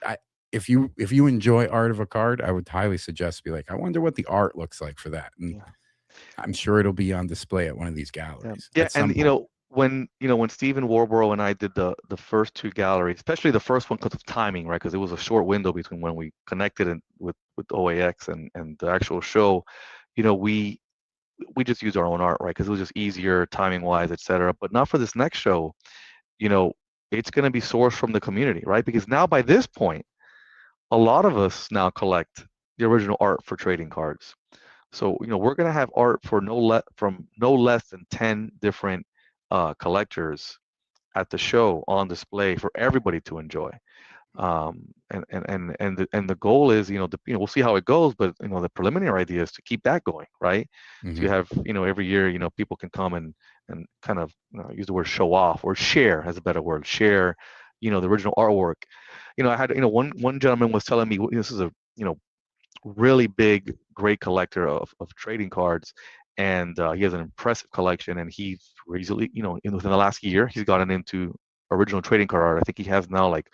if you enjoy art of a card, I would highly suggest be like, I wonder what the art looks like for that. And Yeah. I'm sure it'll be on display at one of these galleries Yeah, at some and point. when Stephen Warborough and I did the first 2 galleries, especially the first one because of timing, right? Because it was a short window between when we connected with OAX and the actual show. We just used our own art, right? Because it was just easier timing wise, etc. But not for this next show. You know, it's going to be sourced from the community, right? Because now by this point, a lot of us now collect the original art for trading cards. So we're going to have art for from no less than 10 different collectors at the show on display for everybody to enjoy. And the goal is, we'll see how it goes, but the preliminary idea is to keep that going, right? So you Hmm. have, every year, people can come and kind of use the word show off or share, as a better word, share, the original artwork. I had, one gentleman was telling me, this is a, really big, great collector of trading cards, and he has an impressive collection, and he's recently, within the last year, he's gotten into original trading card art. I think he has now like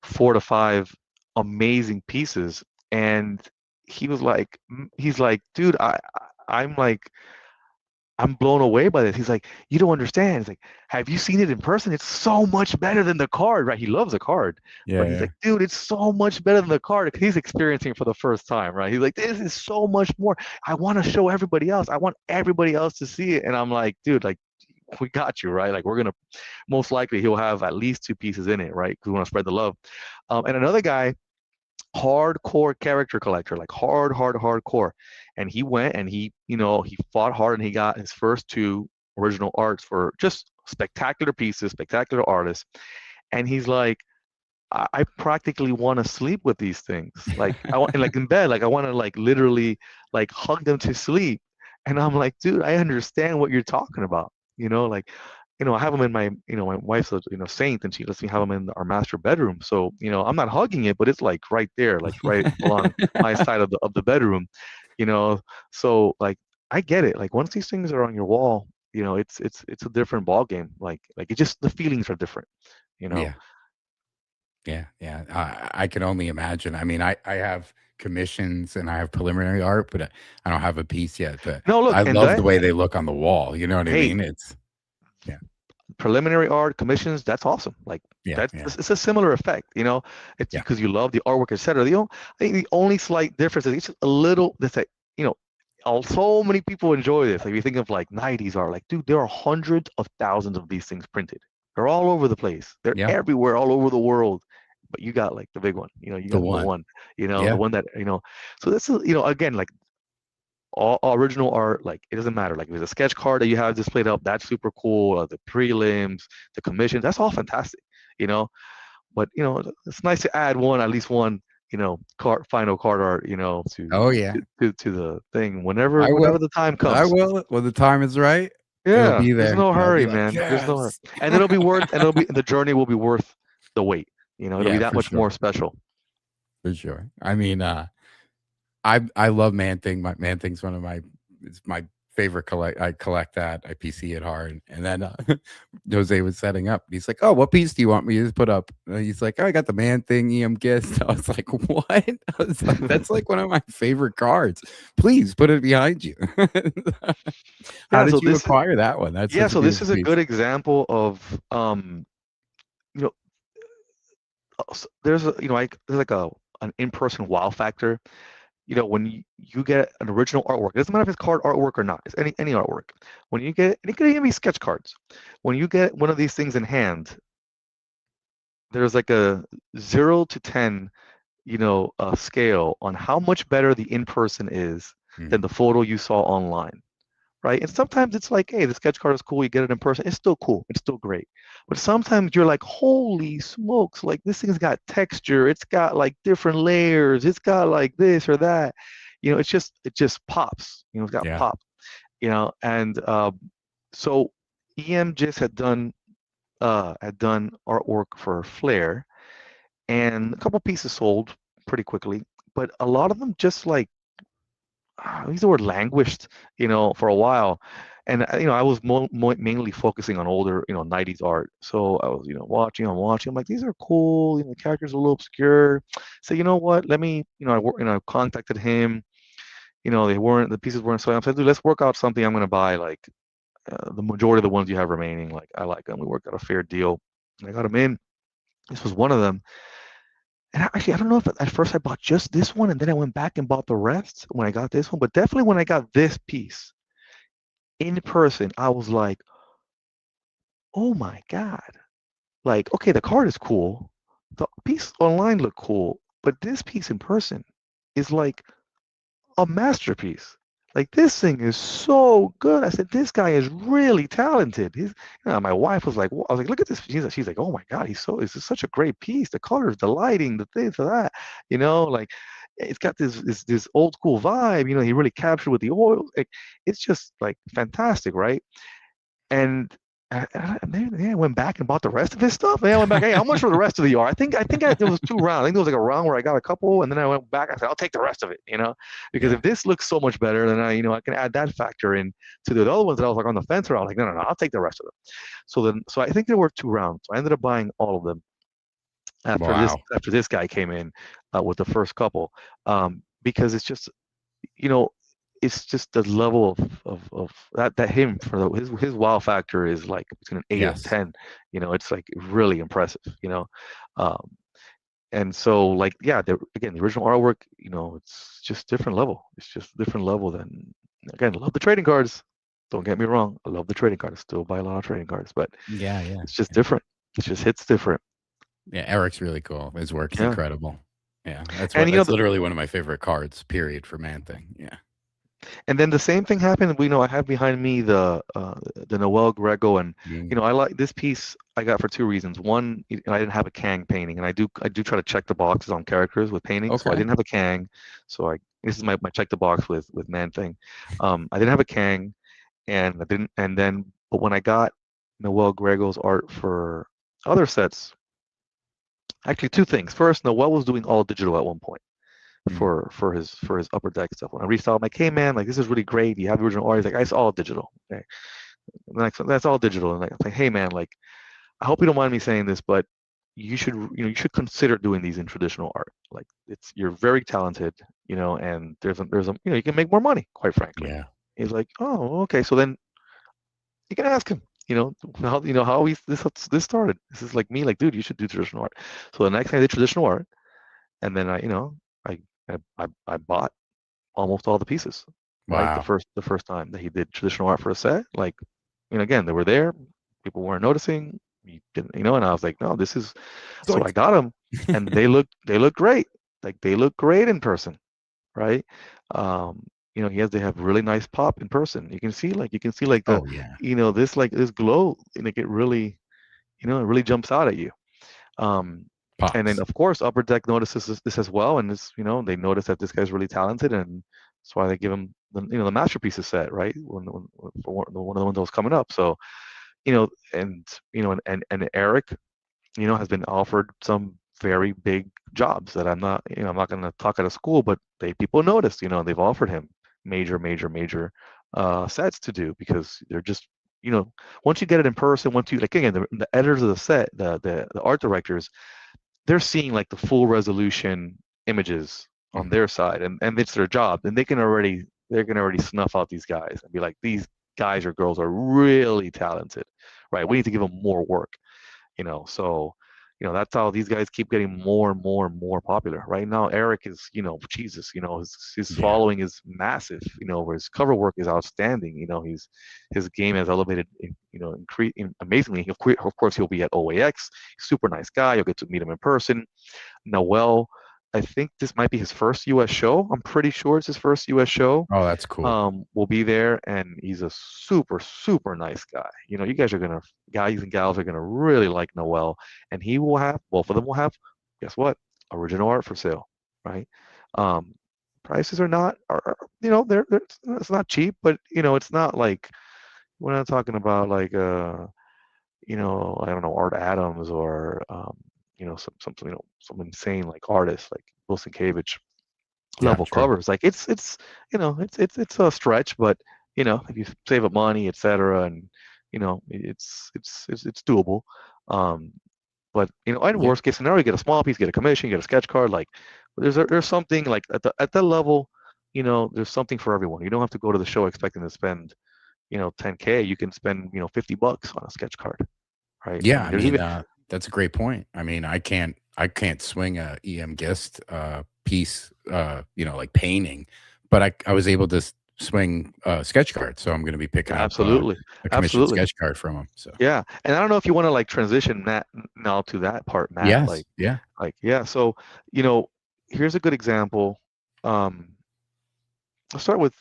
4 to 5 amazing pieces, and he's like, dude, I'm like, I'm blown away by this. He's like, you don't understand. He's like, have you seen it in person? It's so much better than the card, right? He loves the card, Yeah, but he's yeah, like, dude, it's so much better than the card. He's experiencing it for the first time, right? He's like, this is so much more. I want to show everybody else. I want everybody else to see it. And I'm like, dude, like, we got you, right? Like, we're gonna, most likely he'll have at least 2 pieces in it, right? Because we want to spread the love. And another guy, hardcore character collector, like hardcore. And he went and he fought hard, and he got his first 2 original arts for just spectacular pieces, spectacular artists. And he's like, I practically want to sleep with these things. Like, I want, like, in bed, like, I want to, like, literally, like, hug them to sleep. And I'm like, dude, I understand what you're talking about. Like, I have them in my, my wife's a, saint, and she lets me have them in our master bedroom. So, I'm not hugging it, but it's like right there, like right along my side of the bedroom, you know. So, like, I get it. Like, once these things are on your wall, it's a different ball game. Like, it just, the feelings are different, you know. yeah, yeah, yeah. I can only imagine. I mean, I have commissions and I have preliminary art, but I don't have a piece yet. But No, look, I and love that, the way they look on the wall. You know what I hey, mean? It's yeah, preliminary art commissions, that's awesome. Like, yeah, that's, yeah, it's a similar effect. It's yeah. because you love the artwork, etc. I think the only slight difference is it's just a little, that's like, you know so many people enjoy this. Like, if you think of like 90s art, like, dude, there are hundreds of thousands of these things printed. They're all over the place, they're Yeah. everywhere, all over the world. But you got, like, the big one, you The got the one. one, the Yeah. one that, so this is, again, like, all original art, like, it doesn't matter. Like, if it's a sketch card that you have displayed up, that's super cool. The prelims, the commissions, that's all fantastic, you know. But, it's nice to add one, at least one, final card art, to Oh yeah. to the thing whenever I will. whenever the time I comes. will. When the time is right, it'll Yeah, be there's there, no and I'll be hurry, like, man. There's no hurry, yes. and it'll be worth, and the journey will be worth the wait. It'll be Yeah, that for much sure. more special. For sure. I mean, I love Man Thing. My Man Thing's one of my it's my favorite collect. I collect that. I PC it hard. And then Jose was setting up. He's like, "Oh, what piece do you want me to put up?" And he's like, "Oh, I got the Man Thing EM Gist." I was like, "What?" I was like, "That's like one of my favorite cards. Please put it behind you." How Yeah, did so you this is acquire that one? That's yeah, such a so this beautiful is a piece. good example of, you know, there's a, there's like an in-person wow factor. When you get an original artwork, it doesn't matter if it's card artwork or not, it's any artwork. When you get, and it could even be sketch cards. When you get one of these things in hand, there's like a 0 to 10, scale on how much better the in-person is than Mhm. the photo you saw online, right? And sometimes it's like, hey, the sketch card is cool, you get it in person, it's still cool, it's still great. But sometimes you're like, holy smokes, like, this thing's got texture, it's got like different layers, it's got like this or that. It just pops, it's got Yeah. pop, and so EM just had done artwork for Flair, and a couple pieces sold pretty quickly, but a lot of them just, like, I use the word languished, for a while. And, I was mainly focusing on older, 90s art. So I was, watching. I'm like, these are cool. The characters are a little obscure. So, you know what? Let me, I contacted him. The pieces weren't selling. I said, dude, let's work out something. I'm going to buy, like, the majority of the ones you have remaining. Like, I like them. We worked out a fair deal. I got them in. This was one of them. And actually, I don't know if at first I bought just this one and then I went back and bought the rest when I got this one. But definitely when I got this piece in person, I was like, oh my God. Like, okay, the card is cool. The piece online looked cool. But this piece in person is like a masterpiece. like, this thing is so good. I said, this guy is really talented. My wife was like, I was like, look at this. She's like, oh my God, this is such a great piece. The colors, the lighting, the things for that, like it's got this old school vibe, he really captured with the oil. Like, it's just like fantastic, right? And I went back and bought the rest of his stuff. And I went back, hey, how much for the rest of the art? There was 2 rounds. I think there was like a round where I got a couple, and then I went back. I said, I'll take the rest of it, because if this looks so much better, then I can add that factor in to the other ones that I was like on the fence around. Like, no, I'll take the rest of them. So I think there were 2 rounds. So I ended up buying all of them Wow. after this guy came in with the first couple, because it's just, you know, it's just the level of that him for his wow factor is like between an 8 and Yes. 10. It's like really impressive. Um, and so, like, yeah, again, the original artwork, it's just different level. It's just a different level than, again, I love the trading cards. Don't get me wrong, I love the trading cards. I still buy a lot of trading cards, but Yeah, yeah. it's just different. It just hits different. Yeah, Eric's really cool. His work's Yeah. incredible. Yeah, that's And that's literally one of my favorite cards, period, for Man Thing. Yeah. And then the same thing happened. I have behind me the Noel Grego, and I like this piece. I got for 2 reasons. One, I didn't have a Kang painting, and I do try to check the boxes on characters with paintings. So I Okay. didn't have a Kang. So this is my check the box with Man Thing. I didn't have a Kang, and I didn't. And then, but when I got Noel Grego's art for other sets, actually 2 things. First, Noel was doing all digital at one point for his upper deck stuff. When I reached out, I'm like, hey man, like, this is really great. You have the original art. He's like, it's all digital. Okay. That's all digital. And I'm like, hey man, like, I hope you don't mind me saying this, but you should consider doing these in traditional art. Like, you're very talented, and there's a you can make more money, quite frankly. Yeah. He's like, oh, okay. So then you can ask him, how this started. This is like me, like, dude, you should do traditional art. So the next time I did traditional art, and then I bought almost all the pieces, right? Wow. The first time that he did traditional art for a set, like, again, they were there, people weren't noticing, he didn't, and I was like, no, this is, so I got them, and they look great, like, they look great in person, right? They have really nice pop in person. You can see like the, Oh yeah. this glow, and it really, it really jumps out at you. And then, Pops. of course, Upper Deck notices this as well, and they notice that this guy's really talented, and that's why they give him the masterpieces set, right? For one of the ones that was coming up. So, and Eric, has been offered some very big jobs that I'm not going to talk out of school, but people noticed, they've offered him major sets to do, because they're just, once you get it in person, once you, like, again, the editors of the set, the art directors, they're seeing like the full resolution images on their side, and it's their job, and they can already snuff out these guys and be like, these guys or girls are really talented, right? We need to give them more work, so that's how these guys keep getting more and more and more popular. Right now, Eric is, Jesus, his Yeah. following is massive, where his cover work is outstanding. His game has elevated, amazingly. Of course, he'll be at OAX. Super nice guy. You'll get to meet him in person. Noel, I think this might be his first U.S. show. I'm pretty sure it's his first U.S. show. Oh, that's cool. Will be there, and he's a super nice guy. You guys and gals are gonna really like Noel, and both of them will have, guess what? Original art for sale, right? Prices they're it's not cheap, but it's not like, we're not talking about like I don't know, Art Adams, or some insane like artists like Wilson Cavage Yeah, level true. covers. Like, it's a stretch, but if you save up money, etc., and it's doable. Um, but in Yeah. worst case scenario, you get a small piece, get a commission, you get a sketch card. Like, there's something like at that level, there's something for everyone. You don't have to go to the show expecting to spend 10K. You can spend $50 on a sketch card, right? I Yeah, mean, I there's mean, even that's a great point. I mean, I can't swing a EM Gist piece, like painting, but I was able to swing sketch cards, so I'm going to be picking up absolutely, a commissioned absolutely. sketch card from him. So Yeah, and I don't know if you want to like transition that now to that part, Matt. yes, yeah, Yeah. So, here's a good example. I'll start with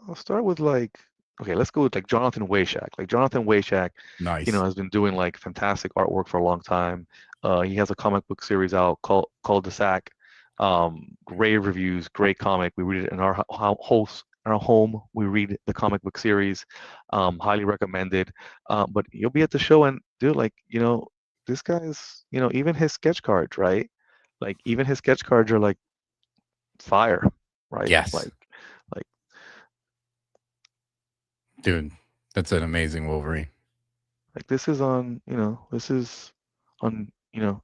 I'll start with like, okay, let's go with like Jonathan Wayshak. Like Jonathan Wayshak, Nice. has been doing like fantastic artwork for a long time. He has a comic book series out called The Sack. Great reviews, great comic. We read it in our house, in our home. We read the comic book series. Highly recommended. But you'll be at the show and dude, like, this guy's, even his sketch cards, right? Like even his sketch cards are like fire, right? Yes. Like Dude, that's an amazing Wolverine. Like this is on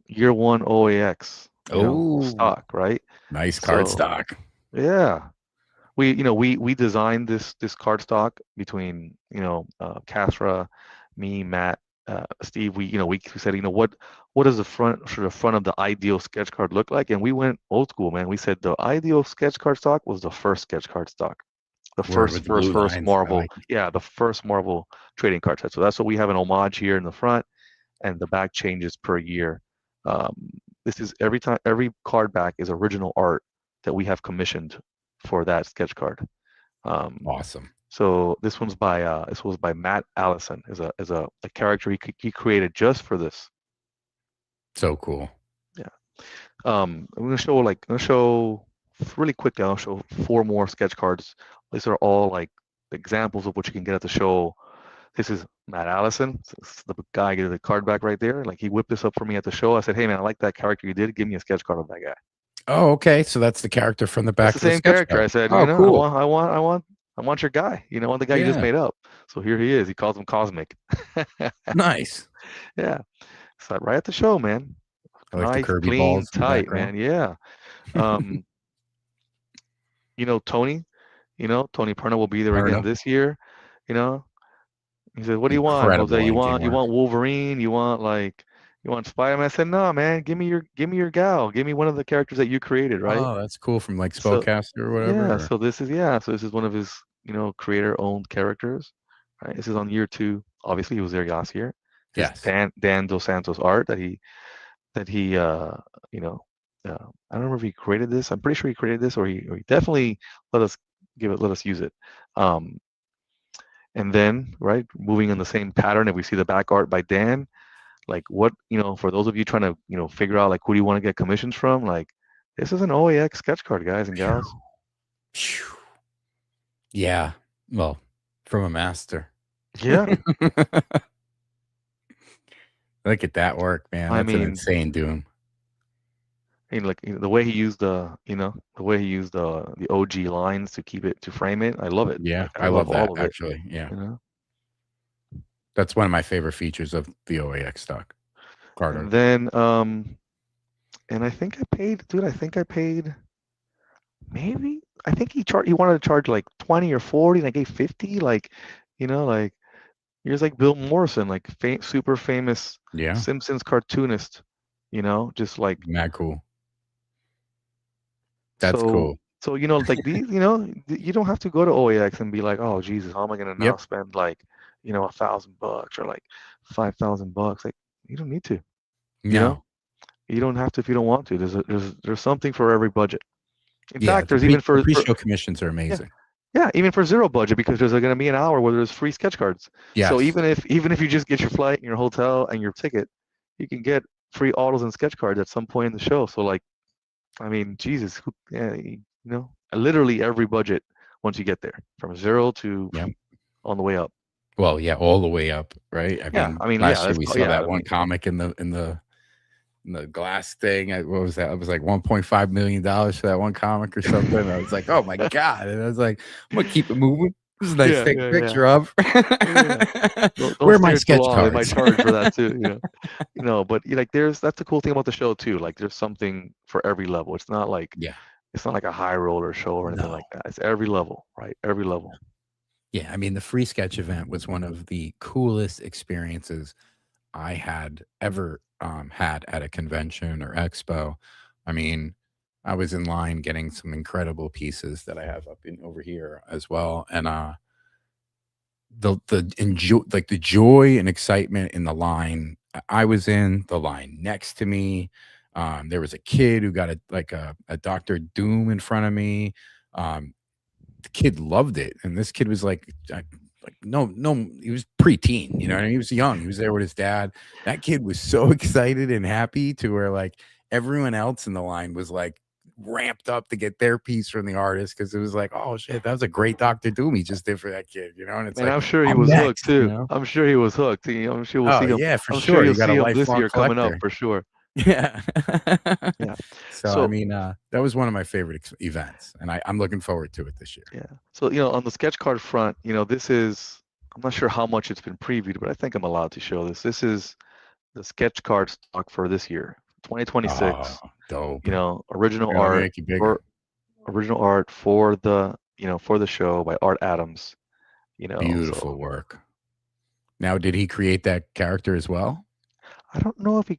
year one OAX, Oh, stock, right? nice card So stock. yeah, we designed this card stock between Kasra, me, Matt, Steve. We said what does the front of the ideal sketch card look like, and we went old school, man. We said the ideal sketch card stock was the first sketch card stock. The Word first, with the first, blue first lines. I Marvel, like it. yeah, the first Marvel trading card set. So that's what we have an homage here in the front, and the back changes per year. Um, this is every card back is original art that we have commissioned for that sketch card. Awesome. So this was by Matt Allison, as a character he created just for this. So cool. Yeah. I'm gonna show really quickly. I'll show 4 more sketch cards. These are all like examples of what you can get at the show. This is Matt Allison. This is the guy getting the card back right there. Like he whipped this up for me at the show. I said, "Hey man, I like that character you did. Give me a sketch card of that guy." Oh, okay. So that's the character from the That's back the of the same sketch character. card. I said, Oh, cool. I want your guy. I want the guy you just Yeah. made up. So here he is. He calls him Cosmic. Nice. Yeah. So right at the show, man. I like the Nice, Kirby clean, balls in the tight, background. man. Yeah. Um, Tony, Tony Perna will be there again Perna. this year. You know, he said, "What do you want, Jose? Incredible inking You work. want Wolverine? You want Spider-Man?" I said, "No, man. Give me your gal. Give me one of the characters that you created, right?" Oh, that's cool from like So Spellcaster or yeah, whatever. so this is one of his creator-owned characters, right? This is on year 2. Obviously, he was there last year. This is Yes. Dan Dos Santos art that he you know I don't remember if he created this. I'm pretty sure he created this, or he definitely let us let us use it. Um, and then right, moving in the same pattern, if we see the back art by Dan, like what for those of you trying to figure out like who do you want to get commissions from, like this is an OAX sketch card, guys and gals. Phew. Yeah. Well, from a master. Yeah. Look at that work, man. I That's an mean, insane doom. like the way he used the OG lines to frame it. I love it. Yeah, Like I I love love that all of it. actually. Yeah. You know. That's one of my favorite features of the OAX stock. Card And art. then and I think I paid maybe he wanted to charge like 20 or 40 and I gave 50, like like here's like Bill Morrison, like super famous Yeah. Simpsons cartoonist, just like Mad cool. That's cool. So like these, you don't have to go to OAX and be like, oh Jesus, how am I gonna now Yep. spend like $1,000 or like $5,000? Like you don't need to, No. you don't have to if you don't want to. There's something for every budget. In Yeah, fact, there's even the for pre-show commissions are yeah, amazing. yeah, even for zero budget, because there's going to be an hour where there's free sketch cards. So Yes. even if you just get your flight and your hotel and your ticket, you can get free autos and sketch cards at some point in the show. So like, I mean, Jesus, literally every budget once you get there, from zero to Yep. on the way up. Well, yeah, all the way up, right? I mean, last year that's we saw that I one mean, comic in the glass thing. What was that? It was like $1.5 million for that one comic or something. I was like, oh my God. And I was like, I'm gonna keep it moving. This is a nice yeah, thick yeah, picture of. Don't Where are my stare too sketch long. They might cards? charge for that too. But like that's the cool thing about the show too. Like there's something for every level. It's not like Yeah. it's not like a high roller show or anything No. like that. It's every level, right? Every level. Yeah, I mean, the free sketch event was one of the coolest experiences I had ever had at a convention or expo. I mean, I was in line getting some incredible pieces that I have up in over here as well, and the joy and excitement in the line I was in, the line next to me. There was a kid who got a Dr. Doom in front of me. the kid loved it, and this kid was like no, he was preteen, you know, and he was young. He was there with his dad. That kid was so excited and happy to where like everyone else in the line was like ramped up to get their piece from the artist because it was like, oh shit, that was a great Dr. Doom he just did for that kid, you know. And it's And like, I'm sure he I'm was hooked next, you too. know. I'm sure he was hooked. I'm sure we'll Oh see him. yeah, for I'm sure. sure You you'll got a see him this lifelong year coming up collector. for sure. Yeah. Yeah. So, I So mean, that was one of my favorite events, and I'm looking forward to it this year. yeah. So on the sketch card front, this is, I'm not sure how much it's been previewed, but I think I'm allowed to show this. This is the sketch card stock for this year, 2026. Oh, dope. Original Here, let me art make you bigger. for the for the show by Art Adams. Beautiful So work. Now, did he create that character as well? I don't know if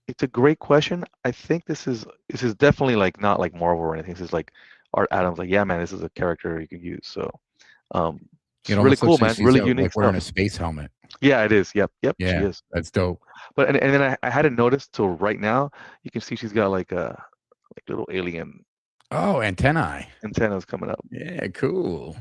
it's a great question. I think this is definitely like not like Marvel or anything. This is like Art Adams. Like, yeah, man, this is a character you can use. So, It it's really almost cool, looks like man. she's Really unique like wearing a stuff. space helmet. Yeah, it is. Yep, she Yeah, is. that's dope. But and then I hadn't noticed till right now. You can see she's got like a little alien Oh, antennae. antennas coming up. Yeah, cool.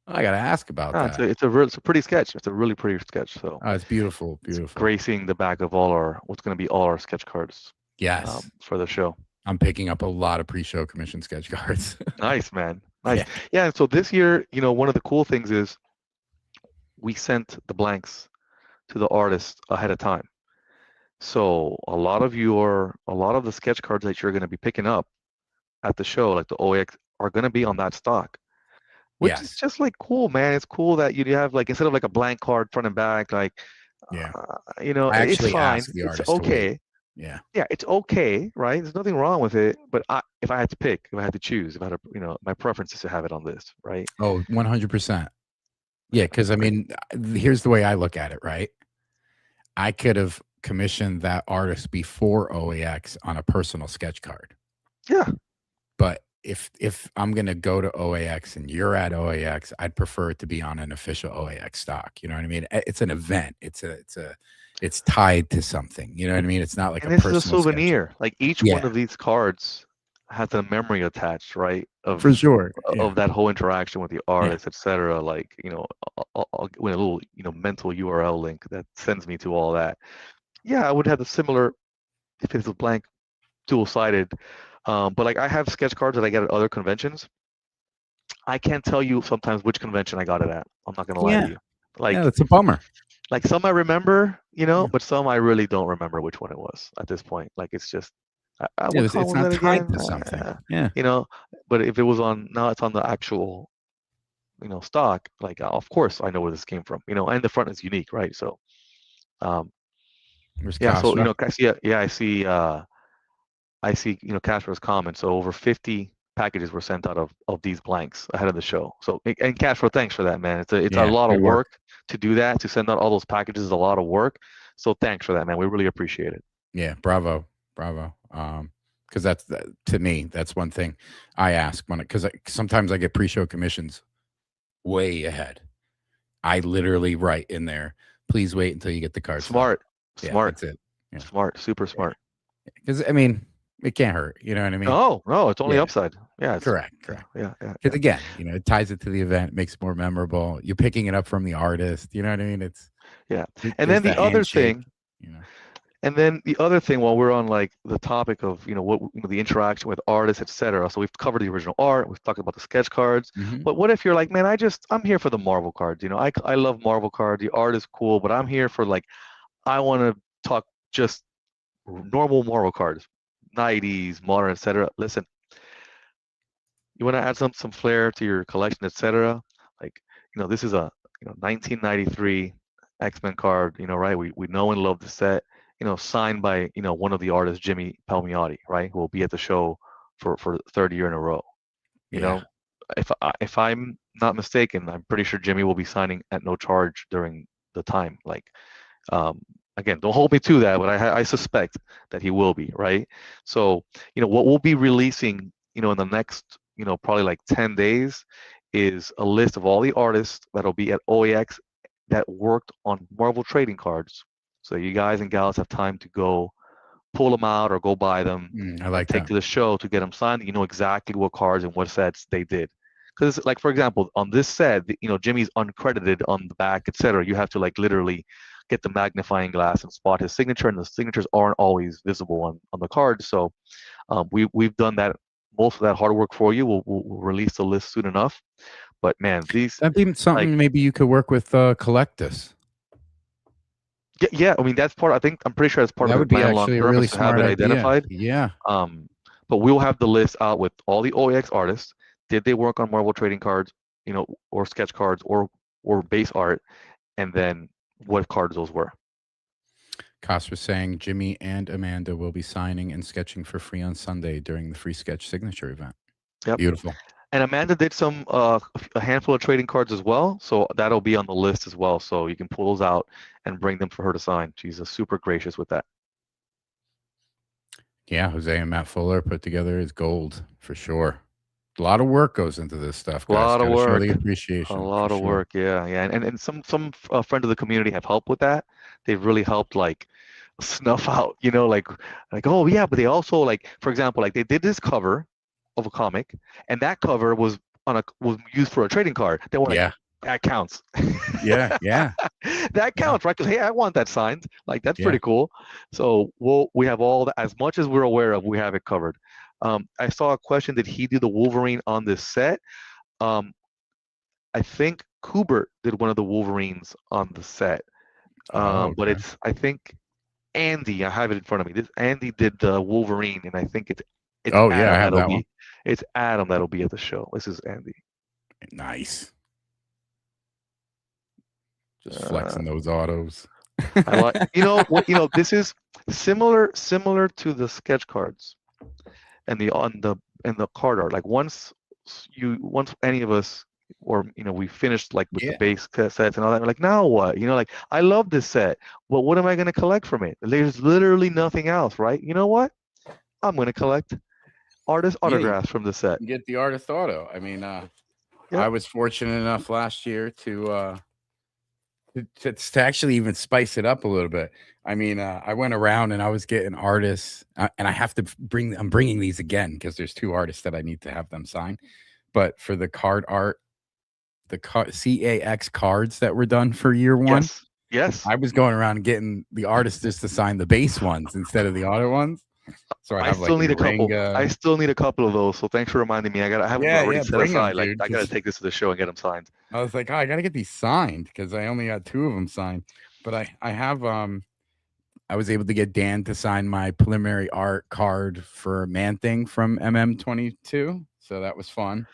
I gotta ask about Ah, that. it's a pretty sketch. It's a really pretty sketch. So Oh, it's beautiful, it's beautiful. gracing the back of what's going to be all our sketch cards. Yes. For the show. I'm picking up a lot of pre-show commission sketch cards. Nice, man. Nice. Yeah. Yeah. So this year, one of the cool things is we sent the blanks to the artist ahead of time. So a lot of the sketch cards that you're going to be picking up at the show, like the OAX, are going to be on that stock, which is Yes. just like cool, man. It's cool that you have like, instead of like a blank card front and back, like, Yeah. I it's actually fine. asked the It's artist to wait. okay. Yeah. Yeah, it's okay, right? There's nothing wrong with it. But if I had to pick, if I had to choose, if I had to, my preference is to have it on this, right? Oh, 100%. Yeah, because I mean, here's the way I look at it, right? I could have commissioned that artist before OAX on a personal sketch card. Yeah. But if I'm gonna go to OAX and you're at OAX, I'd prefer it to be on an official OAX stock. You know what I mean? It's an event. It's tied to something. You know what I mean? It's not like And a this is a personal souvenir. sketch. Like each one of these cards has a memory attached, right? For sure. Of that whole interaction with the artist, etc. Like, I'll with a little, mental URL link that sends me to all that. Yeah, I would have the similar if it's a blank dual-sided. But like I have sketch cards that I get at other conventions. I can't tell you sometimes which convention I got it at. I'm not gonna lie to you. Like, that's a bummer. Like some I remember, but some I really don't remember which one it was at this point. Like it's just, it's not tied to something. But if it was now it's on the actual, stock. Like of course I know where this came from. And the front is unique, right? So, yeah. So I see Casper's comment. So over 50 packages were sent out of these blanks ahead of the show. So, and Casper, thanks for that, man. It's a lot of work to do that, to send out all those packages is a lot of work. So thanks for that, man. We really appreciate it. Yeah, bravo. Because that's to me, that's one thing I ask because sometimes I get pre-show commissions way ahead. I literally write in there, please wait until you get the card. Smart. That's it. Yeah. Smart, super smart. Because I mean, it can't hurt. You know what I mean? No, it's only upside. Yeah. Correct. Yeah. Because again, it ties it to the event, makes it more memorable. You're picking it up from the artist. You know what I mean? And then the other thing, and then the other thing, while we're on like the topic of what the interaction with artists, etc. So we've covered the original art, we've talked about the sketch cards. But what if you're like, man, I'm here for the Marvel cards. I love Marvel cards. The art is cool, but I'm here for like, I want to talk just normal Marvel cards, 90s, modern, etc. Listen, you want to add some flair to your collection, etc. Like, this is a 1993 X-Men card. Right? We know and love the set. Signed by one of the artists, Jimmy Palmiotti, right? Who will be at the show for the third year in a row. If I'm not mistaken, I'm pretty sure Jimmy will be signing at no charge during the time. Like, again, don't hold me to that, but I suspect that he will be, right? So, what we'll be releasing, in the next, probably like 10 days is a list of all the artists that'll be at OAX that worked on Marvel trading cards. So you guys and gals have time to go pull them out or go buy them. I like take to the show to get them signed. You know exactly what cards and what sets they did. because like for example, on this set, Jimmy's uncredited on the back, etc. You have to like literally get the magnifying glass and spot his signature, and the signatures aren't always visible on the card. So we've done that, most of that hard work for you. We'll release the list soon enough. But man, these That'd be something like, maybe you could work with Collectus. yeah, I mean that's part. I'm pretty sure that's part That of the would be plan long actually a term really is to have smart it idea. identified. Yeah. But we'll have the list out with all the OEX artists. Did they work on Marvel trading cards, or sketch cards, or base art, and then what cards those were. Koss was saying Jimmy and Amanda will be signing and sketching for free on Sunday during the free sketch signature event. Yep. Beautiful. And Amanda did some a handful of trading cards as well, so that'll be on the list as well. So you can pull those out and bring them for her to sign. She's super gracious with that. Yeah, Jose and Matt Fuller put together is gold for sure. A lot of work goes into this stuff, guys. A lot of Gotta show work. the appreciation. A lot of work. Yeah. And some friends of the community have helped with that. They've really helped like snuff out, like oh yeah, but they also like, for example, like they did this cover of a comic, and that cover was used for a trading card. They were like, Yeah. that counts. Yeah. That counts, right? Because hey, I want that signed. Like that's Yeah. pretty cool. So we have all that, as much as we're aware of, we have it covered. I saw a question: did he do the Wolverine on this set? I think Kubert did one of the Wolverines on the set, but okay. it's, I think, Andy. I have it in front of me. Andy did the Wolverine, and I think it's Oh, Adam yeah, I have that one. It's Adam that'll be at the show. This is Andy. Nice. Just flexing those autos. I like, this is similar to the sketch cards and the card art. Like once any of us, or we finished like with the base sets and all that, we're like, now what? Like, I love this set, but what am I going to collect from it? There's literally nothing else, right? You know what? I'm going to collect artist autographs from the set. You get the artist auto. I mean, I was fortunate enough last year to actually even spice it up a little bit. I mean, I went around and I was getting artists, and I have to I'm bringing these again because there's 2 artists that I need to have them sign. But for the card art, the CAX cards that were done for year 1, yes, I was going around and getting the artists just to sign the base ones instead of the auto ones. So I still need a couple. I still need a couple of those. So thanks for reminding me. I have them already set aside. Like I gotta take this to the show and get them signed. I was like, oh, I gotta get these signed because I only got 2 of them signed. But I have I was able to get Dan to sign my preliminary art card for Man-Thing from MM22, so that was fun.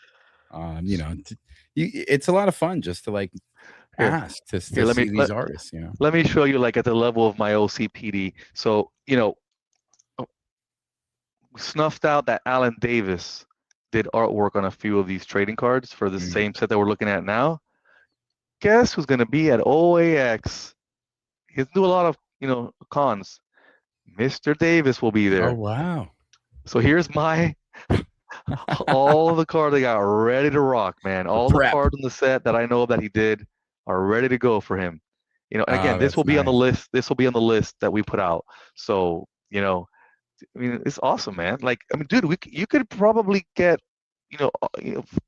It's a lot of fun just to like ask to see these artists. Let me show you like at the level of my OCPD. So snuffed out that Alan Davis did artwork on a few of these trading cards for the same set that we're looking at now. Guess who's going to be at OAX? He's do a lot of cons. Mr. Davis will be there. Oh wow! So here's my all the cards I got ready to rock, man. All the cards in the set that I know that he did are ready to go for him. And again, this will be on the list. This will be on the list that we put out. So I mean, it's awesome, man. Like, I mean, dude, you could probably get,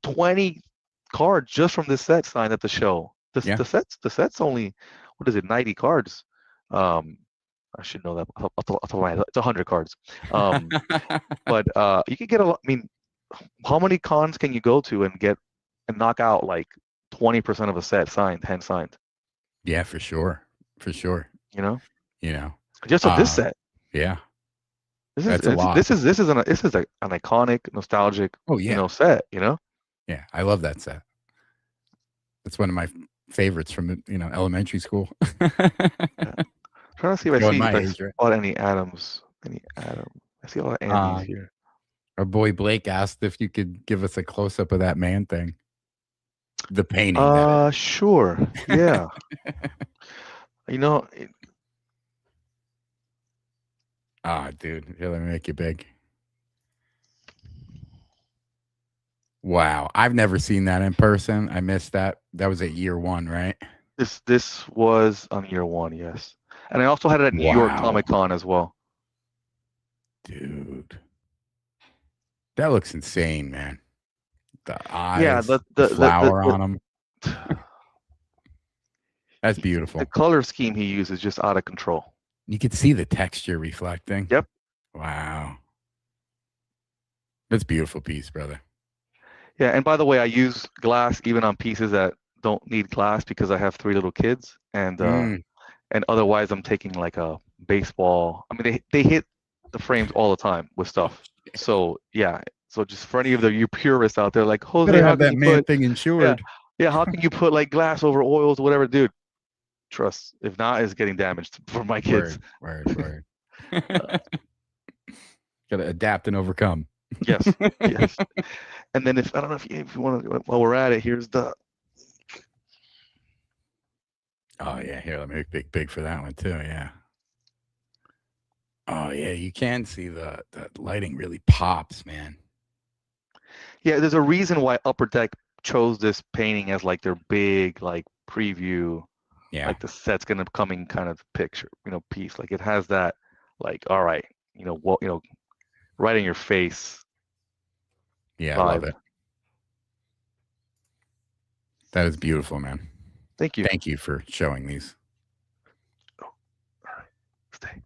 20 cards just from this set signed at the show. The set's only, what is it, 90 cards. I should know that. It's 100 cards. But you could get I mean, how many cons can you go to and knock out like 20% of a set signed, hand signed? Yeah, for sure. Just of this set. Yeah. This is an iconic, nostalgic, set. Yeah, I love that set. That's one of my favorites from elementary school. Trying to see if I spot any Adams. I see a lot of Andys here. Our boy Blake asked if you could give us a close up of that Man-Thing. The painting. Sure. Yeah. Dude, here, let me make it big. Wow, I've never seen that in person. I missed that. That was at year 1, right? This was on year 1, yes. And I also had it at New York Comic Con as well. Dude, that looks insane, man. eyes, Yeah, the flower on them. That's beautiful. The color scheme he uses is just out of control. You could see the texture reflecting. Yep. Wow. That's a beautiful piece, brother. Yeah, and by the way, I use glass even on pieces that don't need glass because I have 3 little kids, and otherwise I'm taking like a baseball. I mean, they hit the frames all the time with stuff. So yeah, so just for any of you purists out there, like Jose, Better how have can that you man put thing insured. yeah, how can you put like glass over oils or whatever, dude? Trust, if not, it's getting damaged for my kids. Word. Gotta adapt and overcome. Yes. And then if I don't know if you want to, while we're at it, here's the. Oh yeah, here, let me make big for that one too. Yeah. Oh yeah, you can see the lighting really pops, man. Yeah, there's a reason why Upper Deck chose this painting as like their big like preview. Yeah. Like the set's gonna coming kind of picture, piece. Like it has that, like, all right, right in your face. Yeah, vibe. I love it. That is beautiful, man. Thank you. Thank you for showing these. Oh, all right, stay.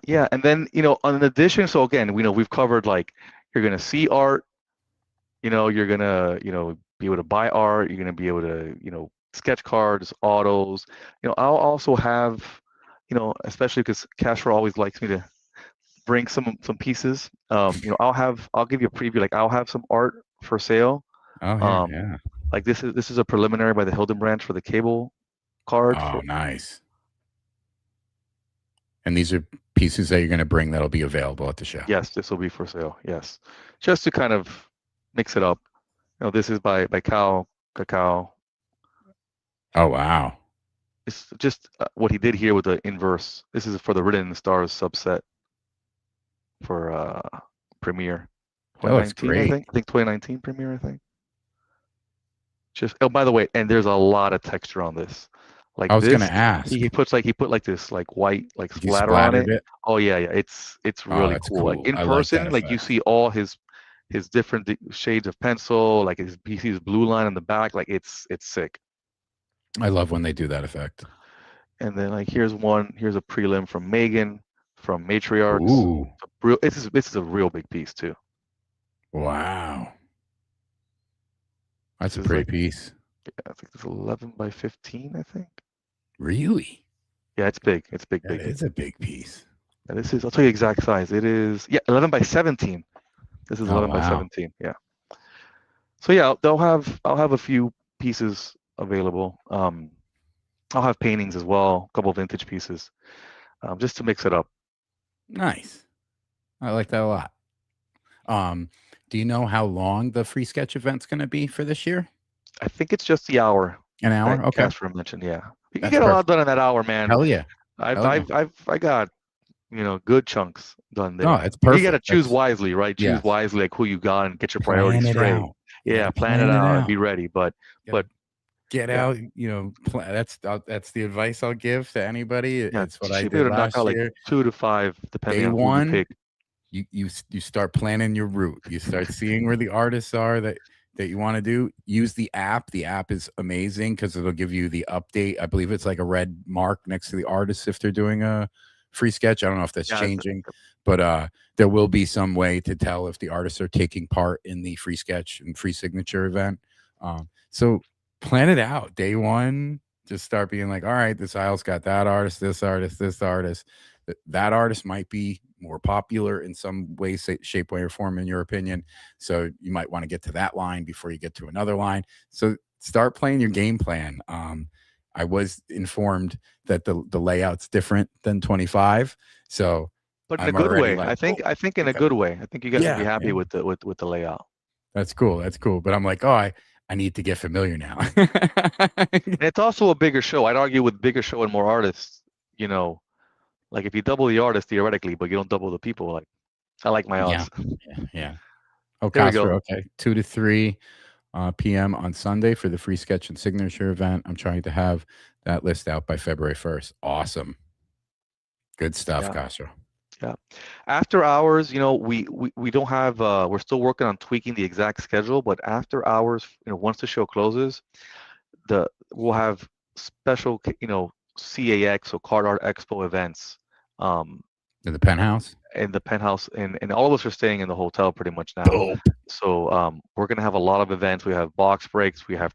Yeah, and then in addition, so again, we've covered like you're gonna see art, you're gonna be able to buy art, you're gonna be able to sketch cards, autos. I'll also have, especially because Castro always likes me to bring some pieces. I'll give you a preview. Like I'll have some art for sale. Oh yeah. Like this is a preliminary by the Hildenbrandt for the cable card. Oh, nice. And these are pieces that you're going to bring that'll be available at the show. Yes, this will be for sale. Yes, just to kind of mix it up. This is by Cacao. Oh wow. It's just what he did here with the inverse. This is for the Written in the Stars subset for Premiere. That looks great. I think 2019 Premiere. I think. Just by the way, and there's a lot of texture on this. Like I was this, gonna ask. He put like this like white like splatter on it. Oh yeah, it's really cool. Like in person, like you see all his different shades of pencil, like he sees blue line in the back, like it's sick. I love when they do that effect. And then like here's a prelim from Megan from Matriarchs. Ooh. This is a real big piece too. Wow. That's a pretty piece. Yeah, I think it's 11 by 15, I think. Really? Yeah, it's big. It's big. It's a big piece. And this is, I'll tell you exact size. It is 11 by 17. This is 11 by 17. Yeah. So yeah, I'll have a few pieces available. I'll have paintings as well, a couple of vintage pieces, just to mix it up. Nice. I like that a lot. Do you know how long the free sketch event's going to be for this year? I think it's just the hour. An hour? Okay. Castro mentioned, yeah. You can get a lot done in that hour, man. Hell yeah. I got good chunks done there. No, it's perfect. You got to choose wisely, right? Choose wisely, like who you got, and get your priorities straight. Yeah, plan it out and be ready. But get out. That's the advice I'll give to anybody. It's what I did last year. Like 2 to 5, depending on who you pick. You start planning your route. You start seeing where the artists are that you want to do. Use the app. The app is amazing because it'll give you the update. I believe it's like a red mark next to the artist if they're doing a free sketch. I don't know if that's changing, but there will be some way to tell if the artists are taking part in the free sketch and free signature event. So plan it out. Day one, just start being like, all right, this aisle's got that artist, this artist, this artist. That artist might be more popular in some way, shape, way, or form, in your opinion. So you might want to get to that line before you get to another line. So start playing your game plan. I was informed that the layout's different than 25. So, but in a good way. I think in a good way. I think you guys will be happy with the layout. That's cool. But I'm like, I need to get familiar now. And it's also a bigger show. I'd argue with bigger show and more artists, like if you double the artist theoretically, but you don't double the people, like I like my odds. Yeah. Oh, Castro, okay. 2 to 3 p.m. on Sunday for the free sketch and signature event. I'm trying to have that list out by February 1st. Awesome. Good stuff, Castro. Yeah. After hours, we don't have, we're still working on tweaking the exact schedule, but after hours, once the show closes, we'll have special, CAX, or Card Art Expo events. In the penthouse? In the penthouse, and all of us are staying in the hotel pretty much now. Dope. So we're gonna have a lot of events. We have box breaks. We have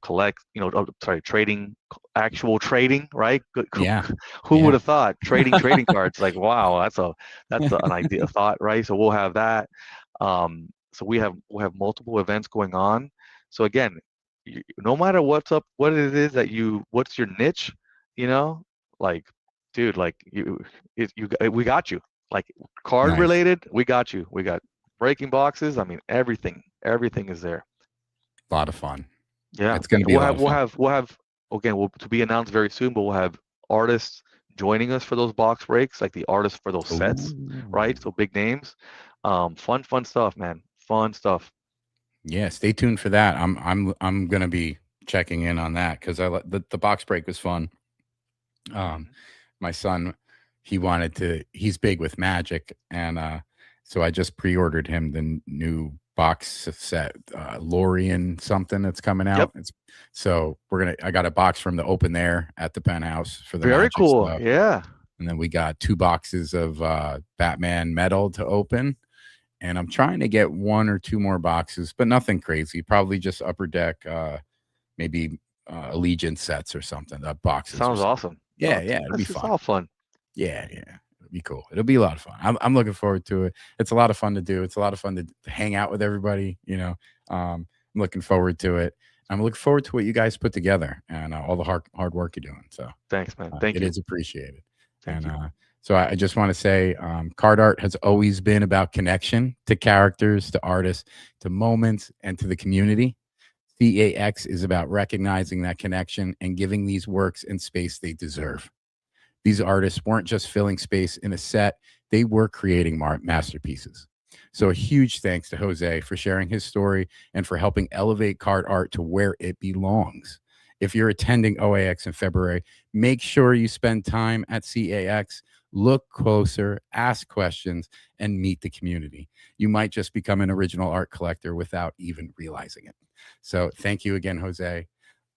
trading, actual trading, right? Yeah. Who Yeah. would have thought trading cards? Like, wow, that's an idea, thought, right? So we'll have that. So we'll have multiple events going on. So again, no matter what it is what's your niche, like, dude, like we got you. Like, card Nice. related, we got you. We got breaking boxes. I mean, everything is there. A lot of fun. Yeah, It's going to be we'll have again, to be announced very soon, but we'll have artists joining us for those box breaks, like the artists for those sets, right? So big names. Fun stuff, man. Fun stuff. Yeah, stay tuned for that. I'm going to be checking in on that because the box break was fun. My son, he's big with Magic, and so I just pre-ordered him the new box set, Lorian something that's coming out. Yep. So I got a box from the open there at the penthouse for the Very Magic cool. stuff. Yeah. And then we got 2 boxes of Batman metal to open. And I'm trying to get 1 or 2 more boxes, but nothing crazy. Probably just Upper Deck, maybe Allegiance sets or something. Boxes. Sounds awesome. Yeah, it'll be It's fun. all fun. Yeah, it'll be cool. It'll be a lot of fun. I'm looking forward to it. It's a lot of fun to do. It's a lot of fun to hang out with everybody. I'm looking forward to it. I'm looking forward to what you guys put together and all the hard work you're doing. So thanks, man. Thank you. It is appreciated. Thank you. So I just want to say, card art has always been about connection to characters, to artists, to moments, and to the community. CAX is about recognizing that connection and giving these works and space they deserve. These artists weren't just filling space in a set, they were creating masterpieces. So a huge thanks to Jose for sharing his story and for helping elevate card art to where it belongs. If you're attending OAX in February, make sure you spend time at CAX, look closer, ask questions, and meet the community. You might just become an original art collector without even realizing it. So thank you again, Jose.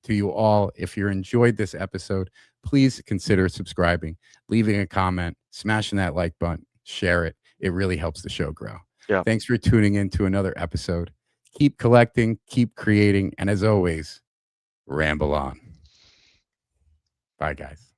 To you all, if you enjoyed this episode, please consider subscribing, leaving a comment, smashing that like button, share it. It really helps the show grow. Yeah. Thanks for tuning in to another episode. Keep collecting, keep creating, and as always, ramble on. Bye, guys.